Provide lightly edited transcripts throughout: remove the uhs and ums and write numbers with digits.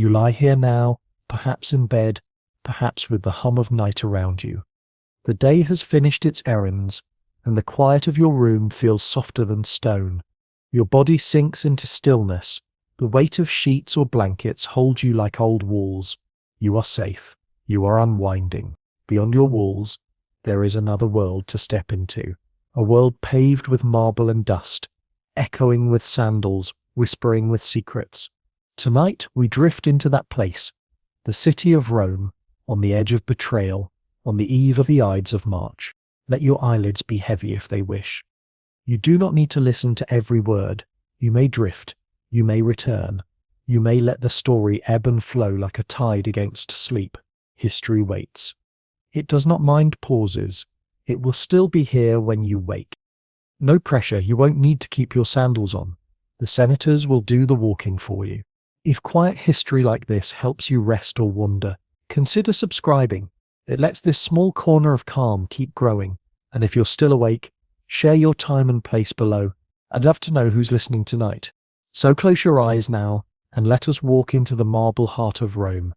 You lie here now, perhaps in bed, perhaps with the hum of night around you. The day has finished its errands, and the quiet of your room feels softer than stone. Your body sinks into stillness. The weight of sheets or blankets holds you like old walls. You are safe. You are unwinding. Beyond your walls, there is another world to step into. A world paved with marble and dust, echoing with sandals, whispering with secrets. Tonight we drift into that place, the city of Rome, on the edge of betrayal, on the eve of the Ides of March. Let your eyelids be heavy if they wish. You do not need to listen to every word. You may drift. You may return. You may let the story ebb and flow like a tide against sleep. History waits. It does not mind pauses. It will still be here when you wake. No pressure. You won't need to keep your sandals on. The senators will do the walking for you. If quiet history like this helps you rest or wander, consider subscribing. It lets this small corner of calm keep growing. And if you're still awake, share your time and place below. I'd love to know who's listening tonight. So close your eyes now and let us walk into the marble heart of Rome.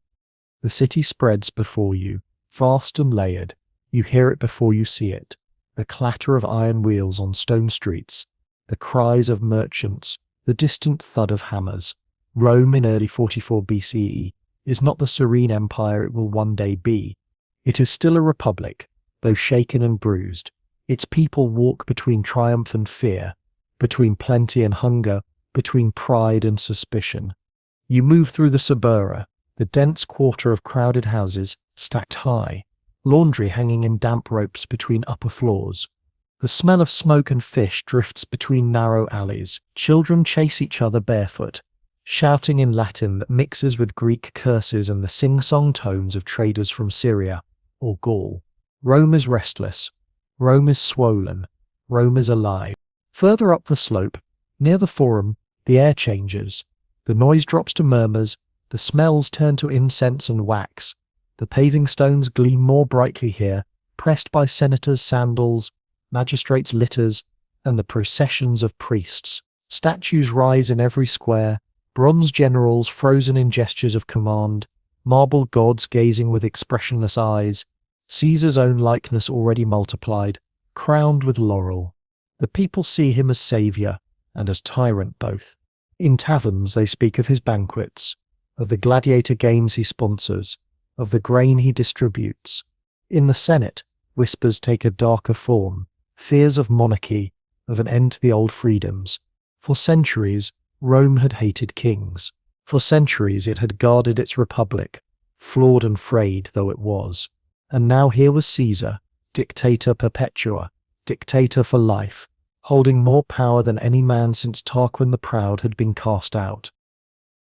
The city spreads before you, vast and layered. You hear it before you see it. The clatter of iron wheels on stone streets, the cries of merchants, the distant thud of hammers. Rome in early 44 BCE is not the serene empire it will one day be. It is still a republic, though shaken and bruised. Its people walk between triumph and fear, between plenty and hunger, between pride and suspicion. You move through the suburra, the dense quarter of crowded houses stacked high, laundry hanging in damp ropes between upper floors. The smell of smoke and fish drifts between narrow alleys. Children chase each other barefoot, shouting in Latin that mixes with Greek curses and the sing-song tones of traders from Syria or Gaul. Rome is restless. Rome is swollen. Rome is alive. Further up the slope, near the Forum, the air changes. The noise drops to murmurs. The smells turn to incense and wax. The paving stones gleam more brightly here, pressed by senators' sandals, magistrates' litters, and the processions of priests. Statues rise in every square, bronze generals frozen in gestures of command, marble gods gazing with expressionless eyes, Caesar's own likeness already multiplied, crowned with laurel. The people see him as saviour and as tyrant both. In taverns they speak of his banquets, of the gladiator games he sponsors, of the grain he distributes. In the Senate, whispers take a darker form, fears of monarchy, of an end to the old freedoms. For centuries, Rome had hated kings. For centuries it had guarded its republic, flawed and frayed though it was. And now here was Caesar, dictator perpetua, dictator for life, holding more power than any man since Tarquin the Proud had been cast out.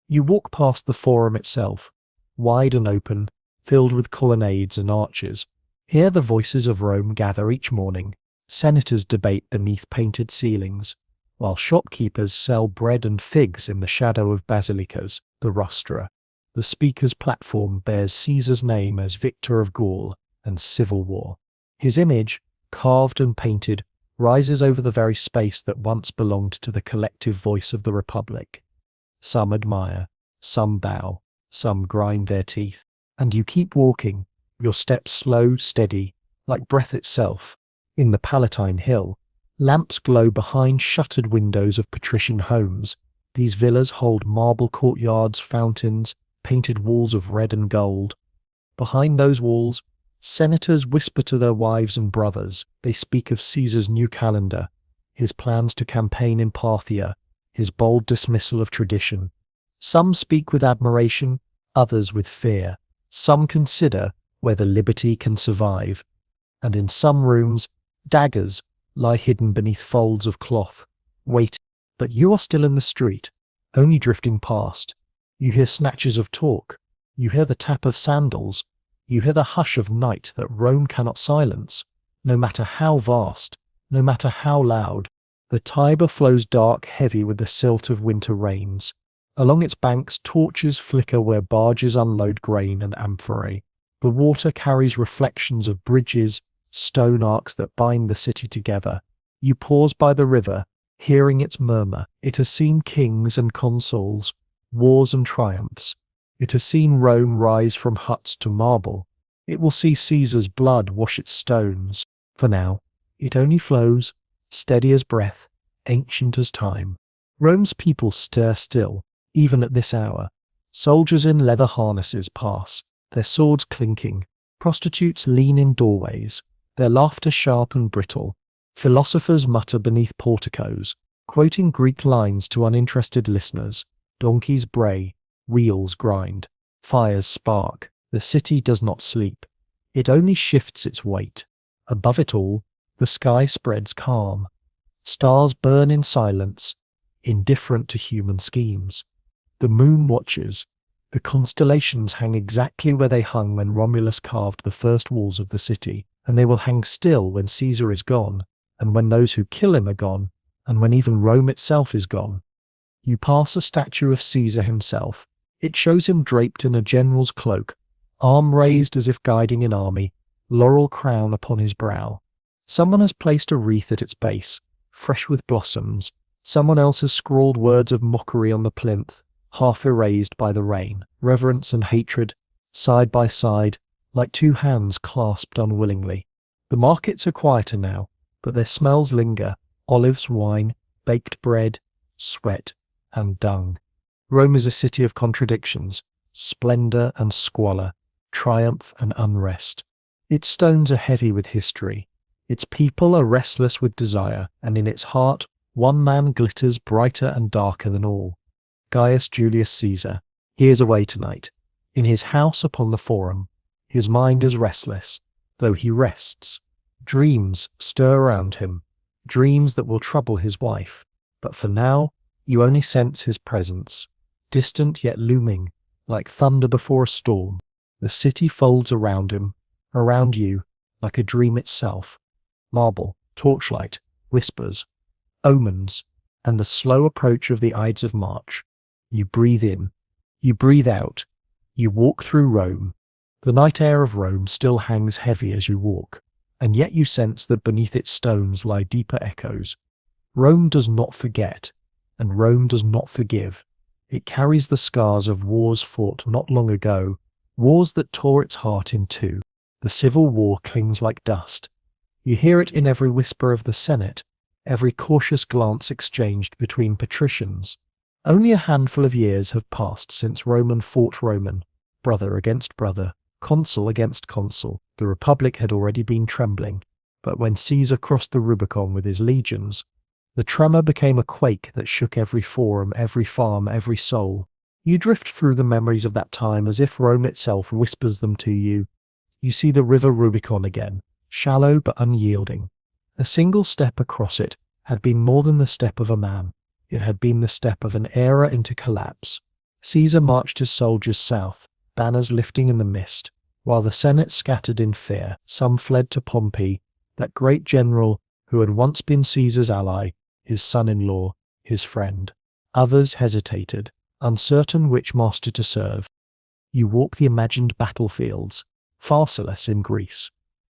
You walk past the Forum itself, wide and open, filled with colonnades and arches. Here the voices of Rome gather each morning. Senators debate beneath painted ceilings, while shopkeepers sell bread and figs in the shadow of basilicas, the rostra. The speaker's platform bears Caesar's name as victor of Gaul and civil war. His image, carved and painted, rises over the very space that once belonged to the collective voice of the Republic. Some admire, some bow, some grind their teeth. And you keep walking, your steps slow, steady, like breath itself. In the Palatine Hill, lamps glow behind shuttered windows of patrician homes. These villas hold marble courtyards, fountains, painted walls of red and gold. Behind those walls, senators whisper to their wives and brothers. They speak of Caesar's new calendar, his plans to campaign in Parthia, his bold dismissal of tradition. Some speak with admiration, others with fear. Some consider whether liberty can survive. And in some rooms, daggers lie hidden beneath folds of cloth, waiting. But you are still in the street, only drifting past. You hear snatches of talk. You hear the tap of sandals. You hear the hush of night that Rome cannot silence. No matter how vast, no matter how loud, the Tiber flows dark, heavy with the silt of winter rains. Along its banks, torches flicker where barges unload grain and amphorae. The water carries reflections of bridges, stone arcs that bind the city together. You pause by the river, hearing its murmur. It has seen kings and consuls, wars and triumphs. It has seen Rome rise from huts to marble. It will see Caesar's blood wash its stones. For now, it only flows, steady as breath, ancient as time. Rome's people stir still, even at this hour. Soldiers in leather harnesses pass, their swords clinking. Prostitutes lean in doorways, their laughter sharp and brittle. Philosophers mutter beneath porticos, quoting Greek lines to uninterested listeners. Donkeys bray, wheels grind, fires spark. The city does not sleep. It only shifts its weight. Above it all, the sky spreads calm. Stars burn in silence, indifferent to human schemes. The moon watches. The constellations hang exactly where they hung when Romulus carved the first walls of the city, and they will hang still when Caesar is gone, and when those who kill him are gone, and when even Rome itself is gone. You pass a statue of Caesar himself. It shows him draped in a general's cloak, arm raised as if guiding an army, laurel crown upon his brow. Someone has placed a wreath at its base, fresh with blossoms. Someone else has scrawled words of mockery on the plinth, half erased by the rain. Reverence and hatred, side by side, like two hands clasped unwillingly. The markets are quieter now, but their smells linger: olives, wine, baked bread, sweat, and dung. Rome is a city of contradictions, splendor and squalor, triumph and unrest. Its stones are heavy with history. Its people are restless with desire, and in its heart, one man glitters brighter and darker than all. Gaius Julius Caesar. He is away tonight, in his house upon the Forum. His mind is restless, though he rests. Dreams stir around him, dreams that will trouble his wife. But for now, you only sense his presence, distant yet looming, like thunder before a storm. The city folds around him, around you, like a dream itself. Marble, torchlight, whispers, omens, and the slow approach of the Ides of March. You breathe in, you breathe out, you walk through Rome. The night air of Rome still hangs heavy as you walk, and yet you sense that beneath its stones lie deeper echoes. Rome does not forget, and Rome does not forgive. It carries the scars of wars fought not long ago, wars that tore its heart in two. The civil war clings like dust. You hear it in every whisper of the Senate, every cautious glance exchanged between patricians. Only a handful of years have passed since Roman fought Roman, brother against brother, consul against consul. The Republic had already been trembling, but when Caesar crossed the Rubicon with his legions, the tremor became a quake that shook every forum, every farm, every soul. You drift through the memories of that time as if Rome itself whispers them to you. You see the river Rubicon again, shallow but unyielding. A single step across it had been more than the step of a man. It had been the step of an era into collapse. Caesar marched his soldiers south, banners lifting in the mist, while the Senate scattered in fear. Some fled to Pompey, that great general who had once been Caesar's ally, his son-in-law, his friend. Others hesitated, uncertain which master to serve. You walk the imagined battlefields. Pharsalus in Greece,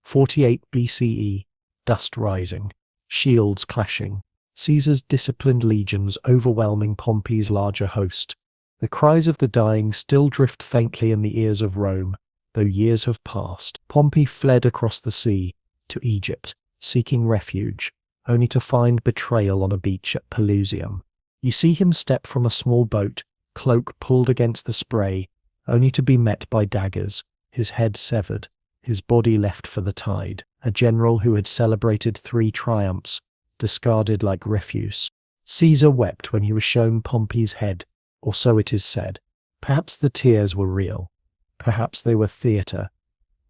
48 BCE, dust rising, shields clashing, Caesar's disciplined legions overwhelming Pompey's larger host. The cries of the dying still drift faintly in the ears of Rome, though years have passed. Pompey fled across the sea, to Egypt, seeking refuge, only to find betrayal on a beach at Pelusium. You see him step from a small boat, cloak pulled against the spray, only to be met by daggers, his head severed, his body left for the tide. A general who had celebrated 3 triumphs, discarded like refuse. Caesar wept when he was shown Pompey's head, or so it is said. Perhaps the tears were real. Perhaps they were theatre.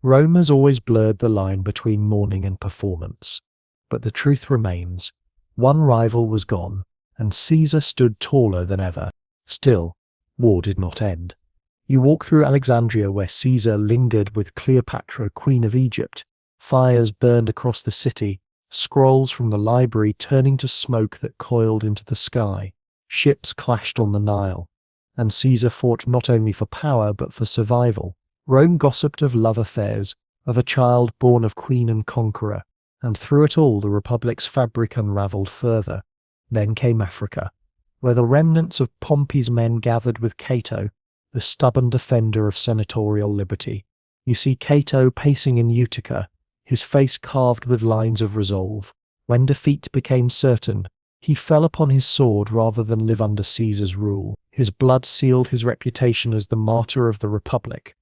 Rome has always blurred the line between mourning and performance. But the truth remains. One rival was gone, and Caesar stood taller than ever. Still, war did not end. You walk through Alexandria where Caesar lingered with Cleopatra, Queen of Egypt. Fires burned across the city, scrolls from the library turning to smoke that coiled into the sky. Ships clashed on the Nile, and Caesar fought not only for power but for survival. Rome gossiped of love affairs, of a child born of queen and conqueror, and through it all the Republic's fabric unravelled further. Then came Africa, where the remnants of Pompey's men gathered with Cato, the stubborn defender of senatorial liberty. You see Cato pacing in Utica, his face carved with lines of resolve. When defeat became certain, he fell upon his sword rather than live under Caesar's rule. His blood sealed his reputation as the martyr of the Republic.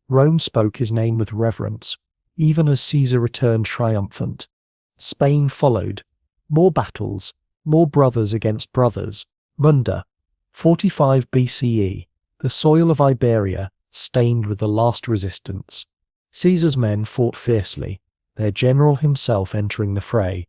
Rome spoke his name with reverence, even as Caesar returned triumphant. Spain followed. More battles, more brothers against brothers. Munda, 45 BCE, the soil of Iberia, stained with the last resistance. Caesar's men fought fiercely, their general himself entering the fray.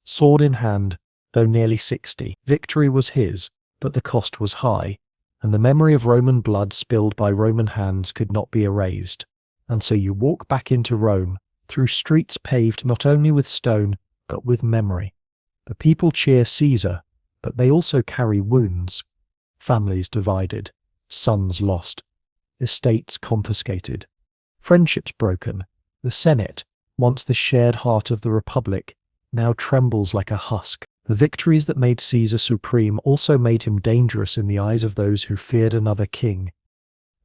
Sword in hand, though nearly 60. Victory was his, but the cost was high, and the memory of Roman blood spilled by Roman hands could not be erased. And so you walk back into Rome, through streets paved not only with stone, but with memory. The people cheer Caesar, but they also carry wounds. Families divided, sons lost, estates confiscated, friendships broken. The Senate, once the shared heart of the Republic, now trembles like a husk. The victories that made Caesar supreme also made him dangerous in the eyes of those who feared another king.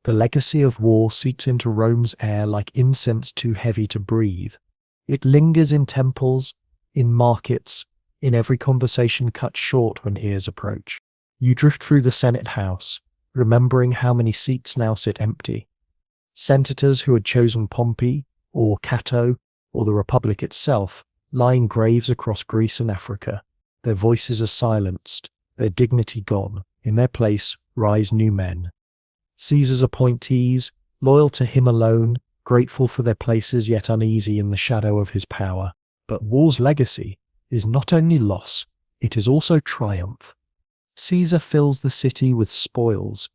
The legacy of war seeps into Rome's air like incense too heavy to breathe. It lingers in temples, in markets, in every conversation cut short when ears approach. You drift through the Senate House, remembering how many seats now sit empty. Senators who had chosen Pompey, or Cato, or the Republic itself, lie in graves across Greece and Africa. Their voices are silenced, their dignity gone. In their place rise new men. Caesar's appointees, loyal to him alone, grateful for their places yet uneasy in the shadow of his power. But war's legacy is not only loss, it is also triumph. Caesar fills the city with spoils,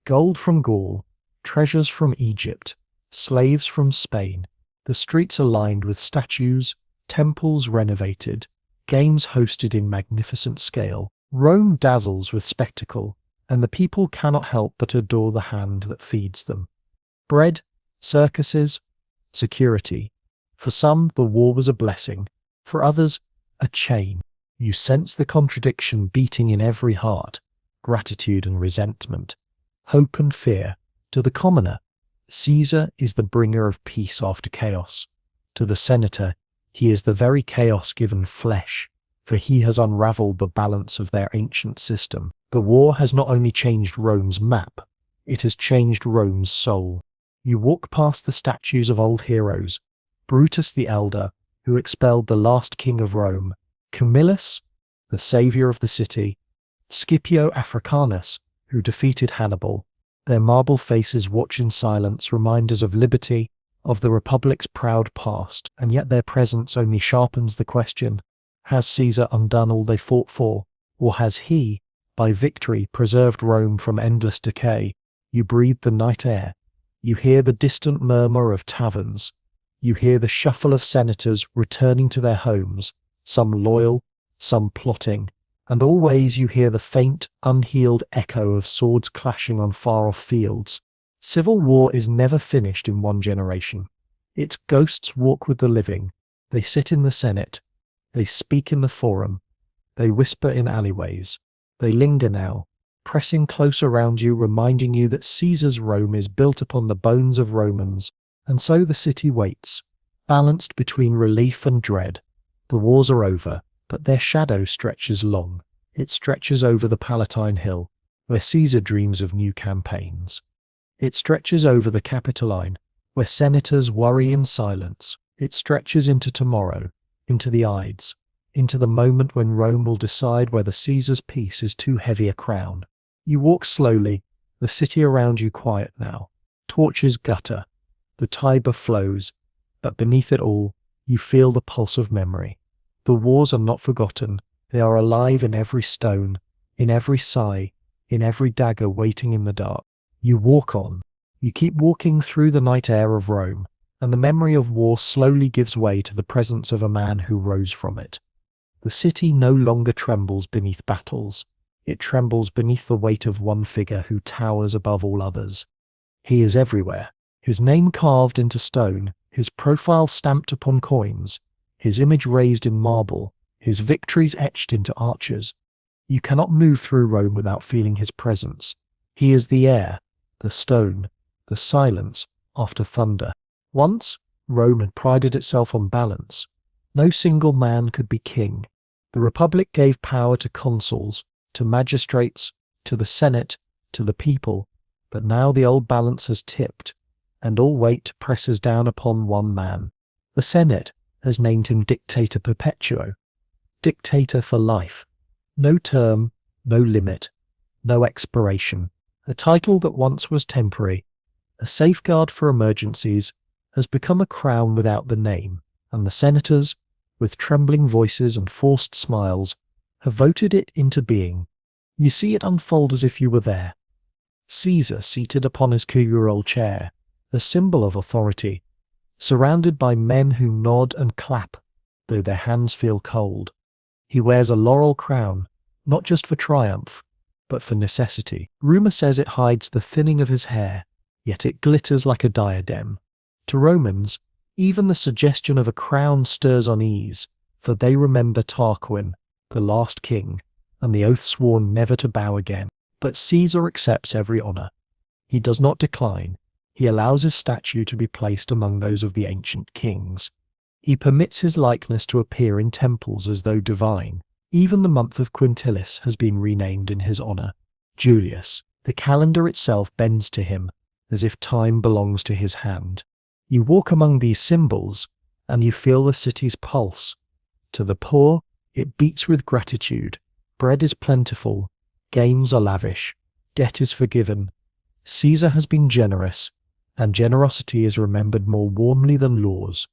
gold from Gaul, treasures from Egypt, slaves from Spain. The streets are lined with statues, temples renovated, games hosted in magnificent scale. Rome dazzles with spectacle, and the people cannot help but adore the hand that feeds them. Bread, circuses, security. For some, the war was a blessing. For others, a chain. You sense the contradiction beating in every heart, gratitude and resentment, hope and fear. To the commoner, Caesar is the bringer of peace after chaos. To the senator, he is the very chaos given flesh, for he has unraveled the balance of their ancient system. The war has not only changed Rome's map, it has changed Rome's soul. You walk past the statues of old heroes, Brutus the Elder, who expelled the last king of Rome, Camillus, the savior of the city, Scipio Africanus, who defeated Hannibal. Their marble faces watch in silence, reminders of liberty, of the Republic's proud past, and yet their presence only sharpens the question: has Caesar undone all they fought for, or has he, by victory, preserved Rome from endless decay? You breathe the night air. You hear the distant murmur of taverns. You hear the shuffle of senators returning to their homes, some loyal, some plotting, and always you hear the faint, unhealed echo of swords clashing on far-off fields. Civil war is never finished in one generation. Its ghosts walk with the living. They sit in the Senate. They speak in the Forum. They whisper in alleyways. They linger now, pressing close around you, reminding you that Caesar's Rome is built upon the bones of Romans. And so the city waits, balanced between relief and dread. The wars are over, but their shadow stretches long. It stretches over the Palatine Hill, where Caesar dreams of new campaigns. It stretches over the Capitoline, where senators worry in silence. It stretches into tomorrow, into the Ides, into the moment when Rome will decide whether Caesar's peace is too heavy a crown. You walk slowly, the city around you quiet now. Torches gutter, the Tiber flows, but beneath it all, you feel the pulse of memory. The wars are not forgotten. They are alive in every stone, in every sigh, in every dagger waiting in the dark. You walk on. You keep walking through the night air of Rome, and the memory of war slowly gives way to the presence of a man who rose from it. The city no longer trembles beneath battles. It trembles beneath the weight of one figure who towers above all others. He is everywhere, his name carved into stone, his profile stamped upon coins, his image raised in marble, his victories etched into arches. You cannot move through Rome without feeling his presence. He is the air, the stone, the silence after thunder. Once, Rome had prided itself on balance. No single man could be king. The Republic gave power to consuls, to magistrates, to the Senate, to the people, but now the old balance has tipped, and all weight presses down upon one man. The Senate has named him Dictator Perpetuo, dictator for life. No term, no limit, no expiration. A title that once was temporary, a safeguard for emergencies, has become a crown without the name, and the senators, with trembling voices and forced smiles, have voted it into being. You see it unfold as if you were there. Caesar seated upon his curule chair, a symbol of authority, surrounded by men who nod and clap, though their hands feel cold. He wears a laurel crown, not just for triumph, but for necessity. Rumour says it hides the thinning of his hair, yet it glitters like a diadem. To Romans, even the suggestion of a crown stirs unease, for they remember Tarquin, the last king, and the oath sworn never to bow again. But Caesar accepts every honour. He does not decline. He allows his statue to be placed among those of the ancient kings. He permits his likeness to appear in temples as though divine. Even the month of Quintilis has been renamed in his honour, Julius. The calendar itself bends to him, as if time belongs to his hand. You walk among these symbols, and you feel the city's pulse. To the poor, it beats with gratitude. Bread is plentiful, games are lavish, debt is forgiven. Caesar has been generous, and generosity is remembered more warmly than laws.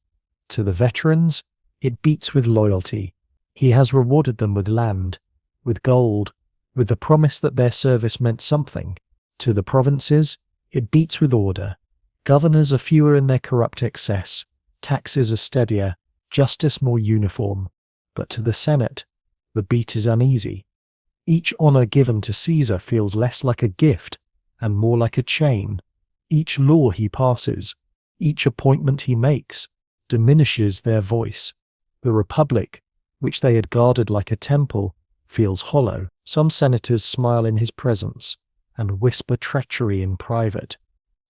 To the veterans, it beats with loyalty. He has rewarded them with land, with gold, with the promise that their service meant something. To the provinces, it beats with order. Governors are fewer in their corrupt excess, taxes are steadier, justice more uniform. But to the Senate, the beat is uneasy. Each honour given to Caesar feels less like a gift and more like a chain. Each law he passes, each appointment he makes, diminishes their voice. The Republic, which they had guarded like a temple, feels hollow. Some senators smile in his presence and whisper treachery in private.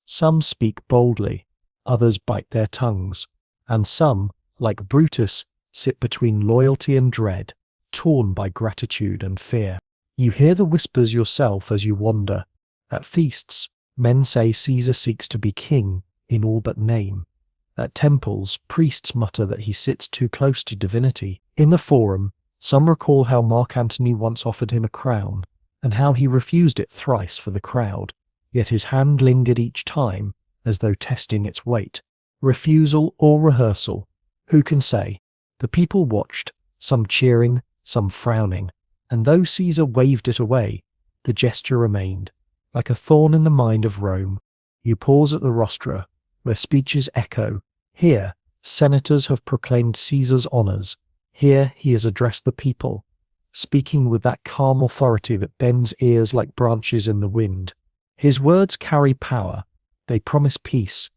Some speak boldly, others bite their tongues, and some, like Brutus, sit between loyalty and dread, torn by gratitude and fear. You hear the whispers yourself as you wander. At feasts, men say Caesar seeks to be king in all but name. At temples, priests mutter that he sits too close to divinity. In the Forum, some recall how Mark Antony once offered him a crown, and how he refused it thrice for the crowd, yet his hand lingered each time, as though testing its weight. Refusal or rehearsal, who can say? The people watched, some cheering, some frowning, and though Caesar waved it away, the gesture remained. Like a thorn in the mind of Rome, you pause at the rostra, where speeches echo. Here, senators have proclaimed Caesar's honours. Here he has addressed the people, speaking with that calm authority that bends ears like branches in the wind. His words carry power. They promise peace,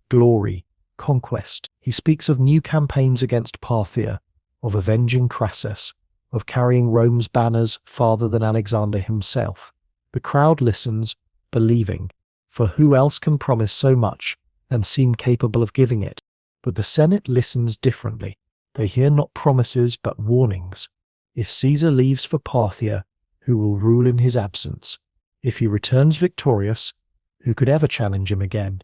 glory, conquest. He speaks of new campaigns against Parthia, of avenging Crassus, of carrying Rome's banners farther than Alexander himself. The crowd listens, believing, for who else can promise so much and seem capable of giving it? But the Senate listens differently. They hear not promises but warnings. If Caesar leaves for Parthia, who will rule in his absence? If he returns victorious, who could ever challenge him again?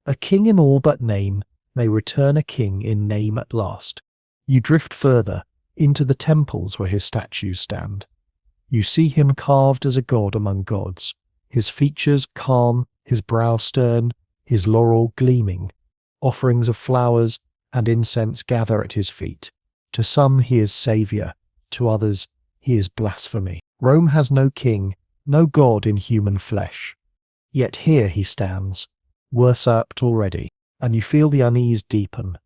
A king in all but name may return a king in name at last. You drift further, into the temples where his statues stand. You see him carved as a god among gods, his features calm, his brow stern, his laurel gleaming. Offerings of flowers and incense gather at his feet. To some he is saviour, to others he is blasphemy. Rome has no king, no god in human flesh. Yet here he stands, usurped already, and you feel the unease deepen.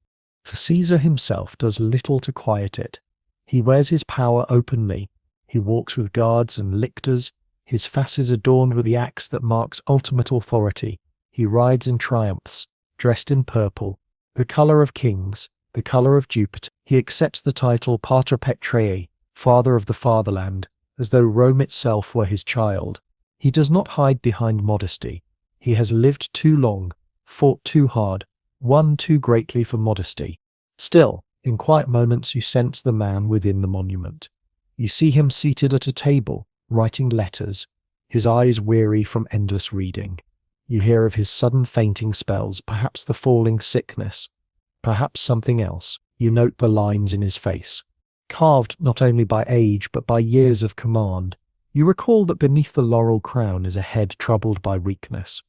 For Caesar himself does little to quiet it. He wears his power openly. He walks with guards and lictors, his fasces adorned with the axe that marks ultimate authority. He rides in triumphs, dressed in purple, the colour of kings, the colour of Jupiter. He accepts the title Pater Petraei, Father of the Fatherland, as though Rome itself were his child. He does not hide behind modesty. He has lived too long, fought too hard, won too greatly for modesty. Still, in quiet moments you sense the man within the monument. You see him seated at a table, writing letters, his eyes weary from endless reading. You hear of his sudden fainting spells, perhaps the falling sickness, perhaps something else. You note the lines in his face, carved not only by age but by years of command. You recall that beneath the laurel crown is a head troubled by weakness.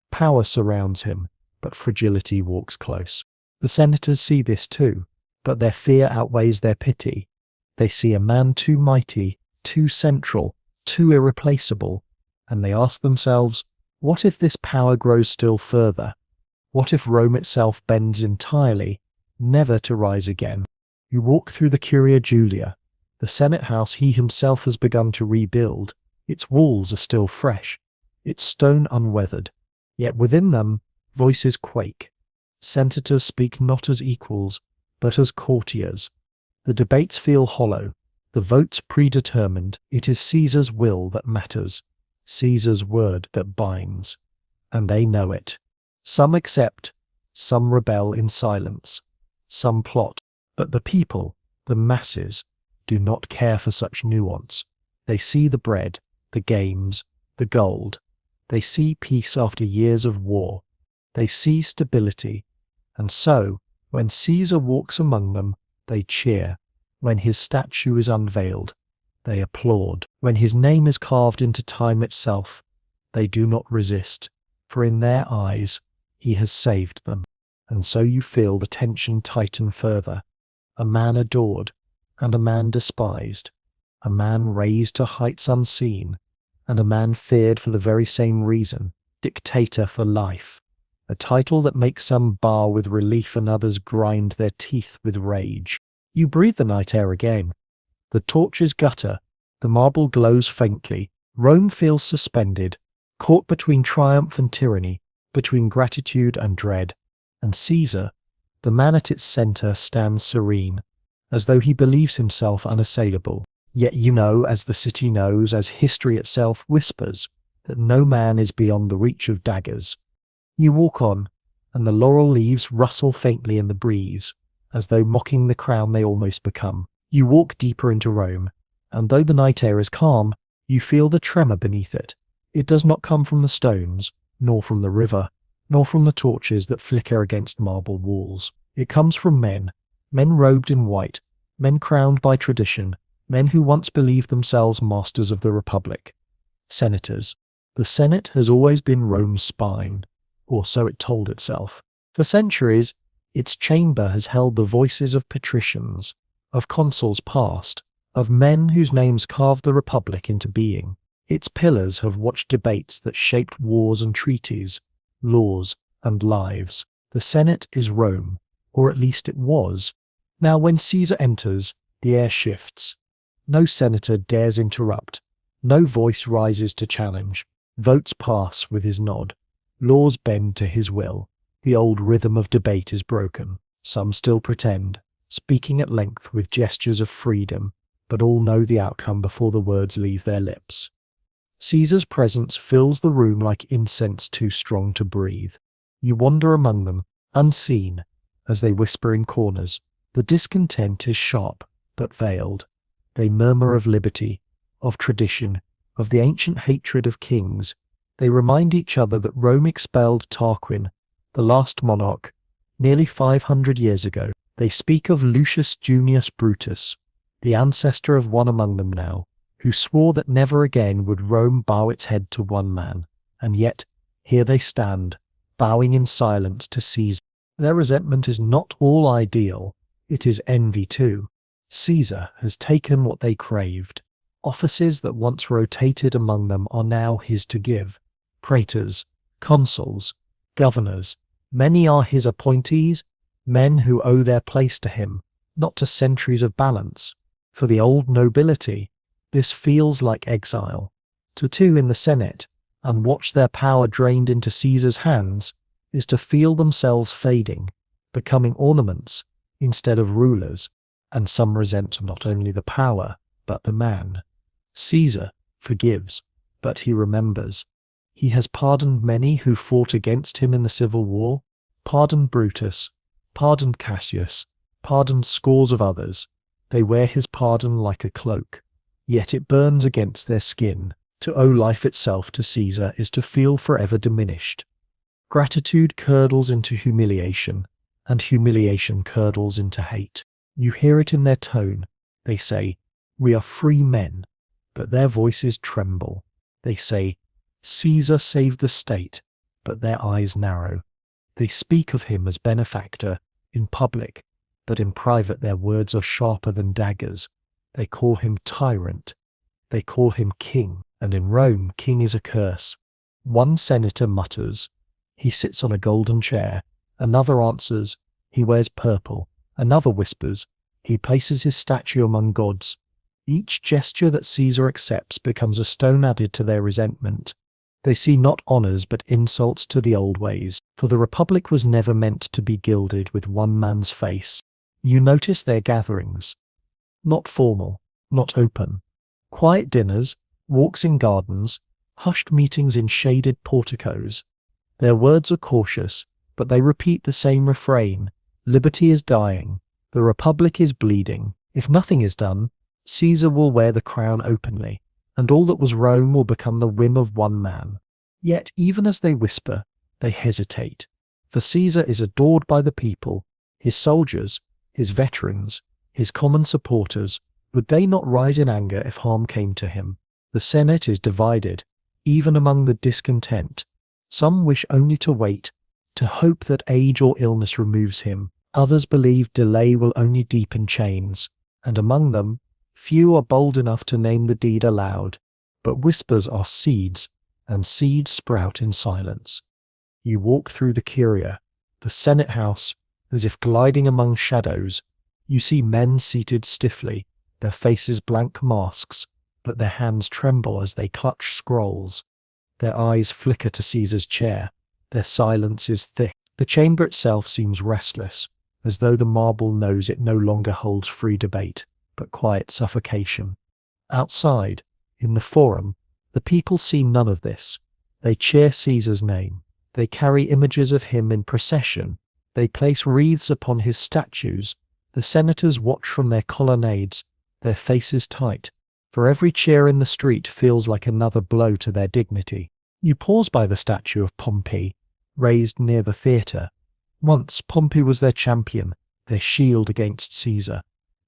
Power surrounds him, but fragility walks close. The senators see this too, but their fear outweighs their pity. They see a man too mighty, too central, too irreplaceable, and they ask themselves, what if this power grows still further? What if Rome itself bends entirely, never to rise again? You walk through the Curia Julia, the Senate house he himself has begun to rebuild. Its walls are still fresh, its stone unweathered, yet within them voices quake. Senators speak not as equals, but as courtiers. The debates feel hollow, the votes predetermined. It is Caesar's will that matters, Caesar's word that binds, and they know it. Some accept, some rebel in silence, some plot, but the people, the masses, do not care for such nuance. They see the bread, the games, the gold. They see peace after years of war. They see stability. And so, when Caesar walks among them, they cheer. When his statue is unveiled, they applaud. When his name is carved into time itself, they do not resist, for in their eyes, he has saved them. And so you feel the tension tighten further. A man adored, and a man despised. A man raised to heights unseen, and a man feared for the very same reason. Dictator for life. A title that makes some bow with relief and others grind their teeth with rage. You breathe the night air again. The torches gutter, the marble glows faintly. Rome feels suspended, caught between triumph and tyranny, between gratitude and dread. And Caesar, the man at its centre, stands serene, as though he believes himself unassailable. Yet you know, as the city knows, as history itself whispers, that no man is beyond the reach of daggers. You walk on, and the laurel leaves rustle faintly in the breeze, as though mocking the crown they almost become. You walk deeper into Rome, and though the night air is calm, you feel the tremor beneath it. It does not come from the stones, nor from the river, nor from the torches that flicker against marble walls. It comes from men robed in white, men crowned by tradition, men who once believed themselves masters of the Republic. Senators. The Senate has always been Rome's spine, or so it told itself. For centuries, its chamber has held the voices of patricians, of consuls past, of men whose names carved the Republic into being. Its pillars have watched debates that shaped wars and treaties, laws and lives. The Senate is Rome, or at least it was. Now when Caesar enters, the air shifts. No senator dares interrupt. No voice rises to challenge. Votes pass with his nod. Laws bend to his will. The old rhythm of debate is broken. Some still pretend, speaking at length with gestures of freedom, but all know the outcome before the words leave their lips. Caesar's presence fills the room like incense too strong to breathe. You wander among them, unseen, as they whisper in corners. The discontent is sharp, but veiled. They murmur of liberty, of tradition, of the ancient hatred of kings. They remind each other that Rome expelled Tarquin, the last monarch, nearly 500 years ago. They speak of Lucius Junius Brutus, the ancestor of one among them now, who swore that never again would Rome bow its head to one man. And yet, here they stand, bowing in silence to Caesar. Their resentment is not all ideal, it is envy too. Caesar has taken what they craved. Offices that once rotated among them are now his to give. Praetors, consuls, governors, many are his appointees, men who owe their place to him, not to centuries of balance. For the old nobility, this feels like exile. To two in the Senate, and watch their power drained into Caesar's hands, is to feel themselves fading, becoming ornaments instead of rulers. And some resent not only the power, but the man. Caesar forgives, but he remembers. He has pardoned many who fought against him in the civil war, pardoned Brutus, pardoned Cassius, pardoned scores of others. They wear his pardon like a cloak, yet it burns against their skin. To owe life itself to Caesar is to feel forever diminished. Gratitude curdles into humiliation, and humiliation curdles into hate. You hear it in their tone. They say, "We are free men," but their voices tremble. They say, "Caesar saved the state," but their eyes narrow. They speak of him as benefactor in public, but in private their words are sharper than daggers. They call him tyrant. They call him king, and in Rome, king is a curse. One senator mutters, "He sits on a golden chair." Another answers, "He wears purple." Another whispers, "He places his statue among gods." Each gesture that Caesar accepts becomes a stone added to their resentment. They see not honours but insults to the old ways, for the Republic was never meant to be gilded with one man's face. You notice their gatherings. Not formal, not open. Quiet dinners, walks in gardens, hushed meetings in shaded porticos. Their words are cautious, but they repeat the same refrain. Liberty is dying. The Republic is bleeding. If nothing is done, Caesar will wear the crown openly, and all that was Rome will become the whim of one man. Yet even as they whisper, they hesitate. For Caesar is adored by the people, his soldiers, his veterans, his common supporters. Would they not rise in anger if harm came to him? The Senate is divided, even among the discontent. Some wish only to wait, to hope that age or illness removes him. Others believe delay will only deepen chains, and among them, few are bold enough to name the deed aloud. But whispers are seeds, and seeds sprout in silence. You walk through the Curia, the Senate house, as if gliding among shadows. You see men seated stiffly, their faces blank masks, but their hands tremble as they clutch scrolls. Their eyes flicker to Caesar's chair. Their silence is thick. The chamber itself seems restless, as though the marble knows it no longer holds free debate, but quiet suffocation. Outside, in the forum, the people see none of this. They cheer Caesar's name. They carry images of him in procession. They place wreaths upon his statues. The senators watch from their colonnades, their faces tight, for every cheer in the street feels like another blow to their dignity. You pause by the statue of Pompey, raised near the theatre. Once Pompey was their champion, their shield against Caesar.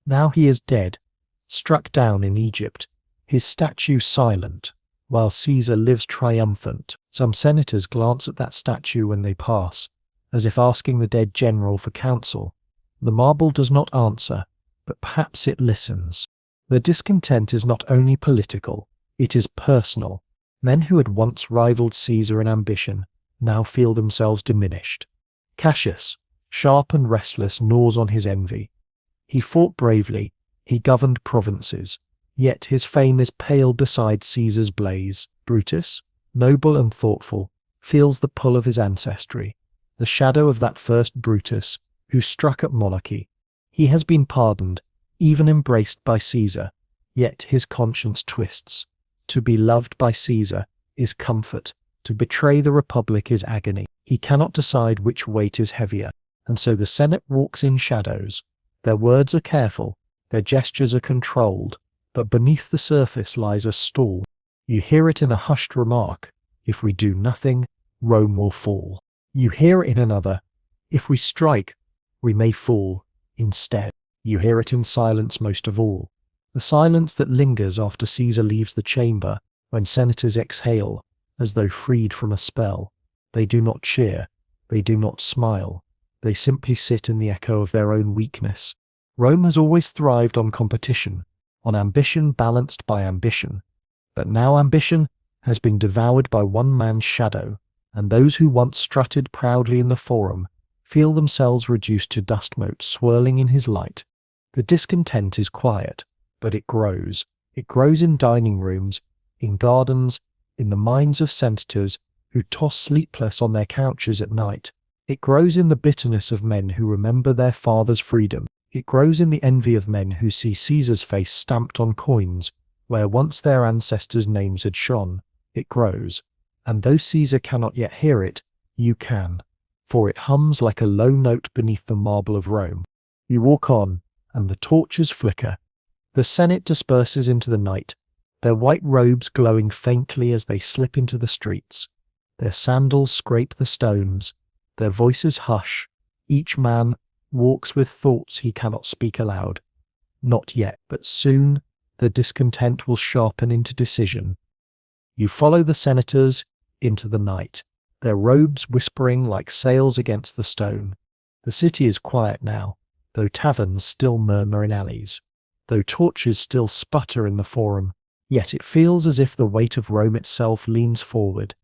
Now he is dead, struck down in Egypt, his statue silent, while Caesar lives triumphant. Some senators glance at that statue when they pass, as if asking the dead general for counsel. The marble does not answer, but perhaps it listens. The discontent is not only political, it is personal. Men who had once rivaled Caesar in ambition now feel themselves diminished. Cassius, sharp and restless, gnaws on his envy. He fought bravely, he governed provinces, yet his fame is pale beside Caesar's blaze. Brutus, noble and thoughtful, feels the pull of his ancestry, the shadow of that first Brutus who struck at monarchy. He has been pardoned, even embraced by Caesar, yet his conscience twists. To be loved by Caesar is comfort, to betray the Republic is agony. He cannot decide which weight is heavier, and so the Senate walks in shadows. Their words are careful, their gestures are controlled, but beneath the surface lies a storm. You hear it in a hushed remark, "If we do nothing, Rome will fall." You hear it in another, "If we strike, we may fall instead." You hear it in silence most of all, the silence that lingers after Caesar leaves the chamber, when senators exhale, as though freed from a spell. They do not cheer, they do not smile, they simply sit in the echo of their own weakness. Rome has always thrived on competition, on ambition balanced by ambition. But now ambition has been devoured by one man's shadow, and those who once strutted proudly in the forum feel themselves reduced to dust motes swirling in his light. The discontent is quiet, but it grows. It grows in dining rooms, in gardens, in the minds of senators who toss sleepless on their couches at night. It grows in the bitterness of men who remember their father's freedom. It grows in the envy of men who see Caesar's face stamped on coins, where once their ancestors' names had shone. It grows, And though Caesar cannot yet hear it, you can, for it hums like a low note beneath the marble of Rome. You walk on, and the torches flicker. The Senate disperses into the night, their white robes glowing faintly as they slip into the streets. Their sandals scrape the stones, their voices hush. Each man walks with thoughts he cannot speak aloud. Not yet, but soon the discontent will sharpen into decision. You follow the senators into the night, their robes whispering like sails against the stone. The city is quiet now, though taverns still murmur in alleys, though torches still sputter in the forum. Yet it feels as if the weight of Rome itself leans forward,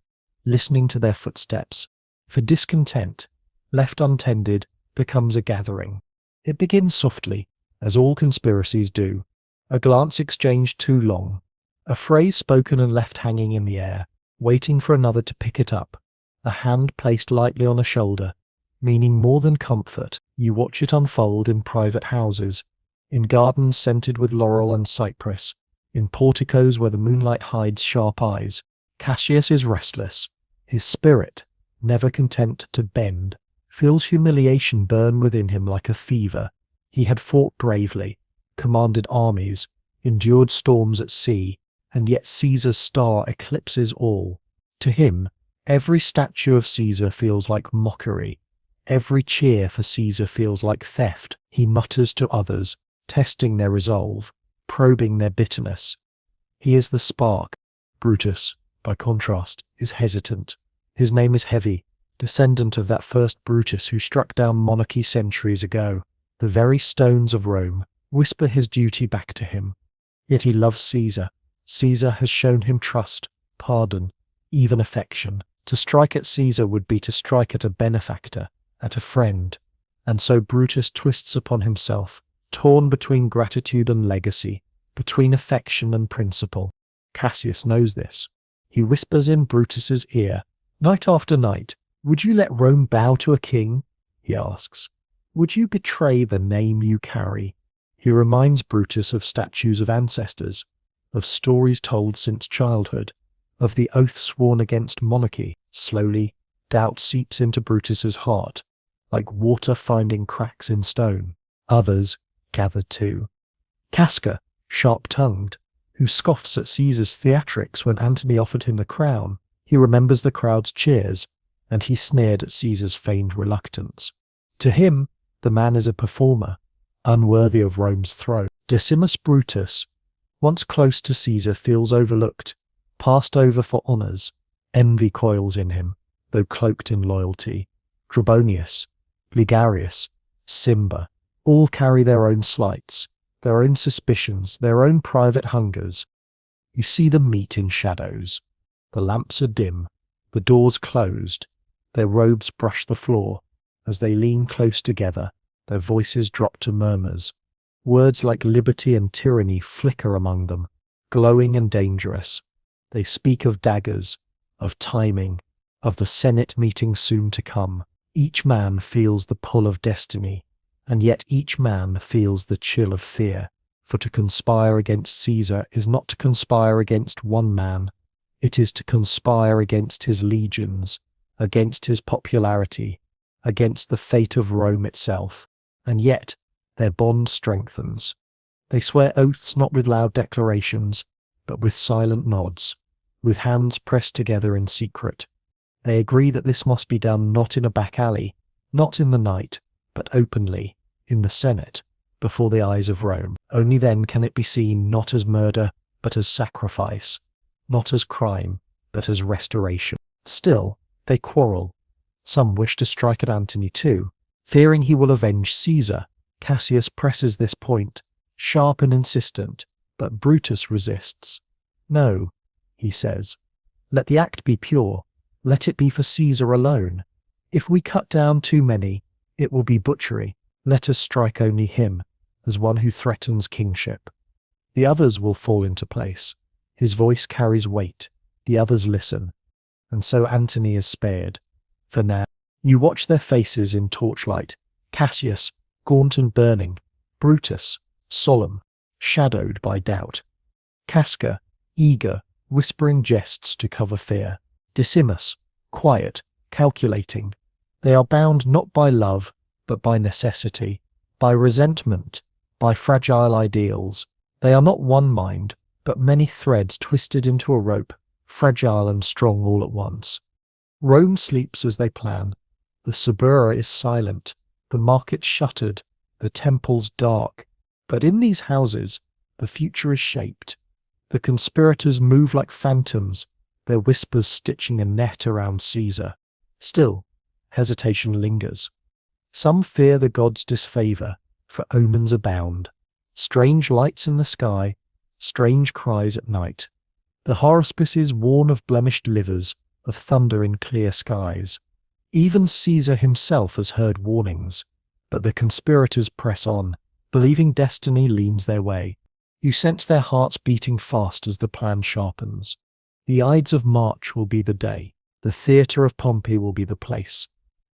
listening to their footsteps. For discontent, left untended, becomes a gathering. It begins softly, as all conspiracies do, a glance exchanged too long, a phrase spoken and left hanging in the air, waiting for another to pick it up, a hand placed lightly on a shoulder, meaning more than comfort. You watch it unfold in private houses, in gardens scented with laurel and cypress, in porticos where the moonlight hides sharp eyes. Cassius is restless. His spirit, never content to bend, feels humiliation burn within him like a fever. He had fought bravely, commanded armies, endured storms at sea, and yet Caesar's star eclipses all. To him, every statue of Caesar feels like mockery. Every cheer for Caesar feels like theft. He mutters to others, testing their resolve, probing their bitterness. He is the spark. Brutus, by contrast, is hesitant. His name is heavy, descendant of that first Brutus who struck down monarchy centuries ago. The very stones of Rome whisper his duty back to him. Yet he loves Caesar. Caesar has shown him trust, pardon, even affection. To strike at Caesar would be to strike at a benefactor, at a friend. And so Brutus twists upon himself, torn between gratitude and legacy, between affection and principle. Cassius knows this. He whispers in Brutus's ear, night after night, "Would you let Rome bow to a king?" he asks. "Would you betray the name you carry?" He reminds Brutus of statues of ancestors, of stories told since childhood, of the oath sworn against monarchy. Slowly, doubt seeps into Brutus's heart, like water finding cracks in stone. Others gather too. Casca, sharp-tongued, who scoffs at Caesar's theatrics when Antony offered him the crown. He remembers the crowd's cheers, and he sneered at Caesar's feigned reluctance. To him, the man is a performer, unworthy of Rome's throne. Decimus Brutus, once close to Caesar, feels overlooked, passed over for honours. Envy coils in him, though cloaked in loyalty. Trebonius, Ligarius, Cimber, all carry their own slights, their own suspicions, their own private hungers. You see them meet in shadows. The lamps are dim, the doors closed, their robes brush the floor. As they lean close together, their voices drop to murmurs. Words like liberty and tyranny flicker among them, glowing and dangerous. They speak of daggers, of timing, of the Senate meeting soon to come. Each man feels the pull of destiny, and yet each man feels the chill of fear. For to conspire against Caesar is not to conspire against one man, it is to conspire against his legions, against his popularity, against the fate of Rome itself. And yet, their bond strengthens. They swear oaths not with loud declarations, but with silent nods, with hands pressed together in secret. They agree that this must be done not in a back alley, not in the night, but openly, in the Senate, before the eyes of Rome. Only then can it be seen not as murder, but as sacrifice, not as crime, but as restoration. Still, they quarrel. Some wish to strike at Antony too, fearing he will avenge Caesar. Cassius presses this point, sharp and insistent, but Brutus resists. "No," he says, "let the act be pure. Let it be for Caesar alone. If we cut down too many, it will be butchery. Let us strike only him, as one who threatens kingship. The others will fall into place. His voice carries weight. The others listen. And so Antony is spared. For now, you watch their faces in torchlight. Cassius, gaunt and burning. Brutus, solemn, shadowed by doubt. Casca, eager, whispering jests to cover fear. Decimus, quiet, calculating. They are bound not by love, but by necessity, by resentment, by fragile ideals. They are not one mind, but many threads twisted into a rope, fragile and strong all at once. Rome sleeps as they plan. The Suburra is silent, the markets shuttered, the temples dark. But in these houses, the future is shaped. The conspirators move like phantoms, their whispers stitching a net around Caesar. Still, hesitation lingers. Some fear the gods' disfavour, for omens abound. Strange lights in the sky, strange cries at night. The haruspices warn of blemished livers, of thunder in clear skies. Even Caesar himself has heard warnings, but the conspirators press on, believing destiny leans their way. You sense their hearts beating fast as the plan sharpens. The Ides of March will be the day. The theatre of Pompey will be the place.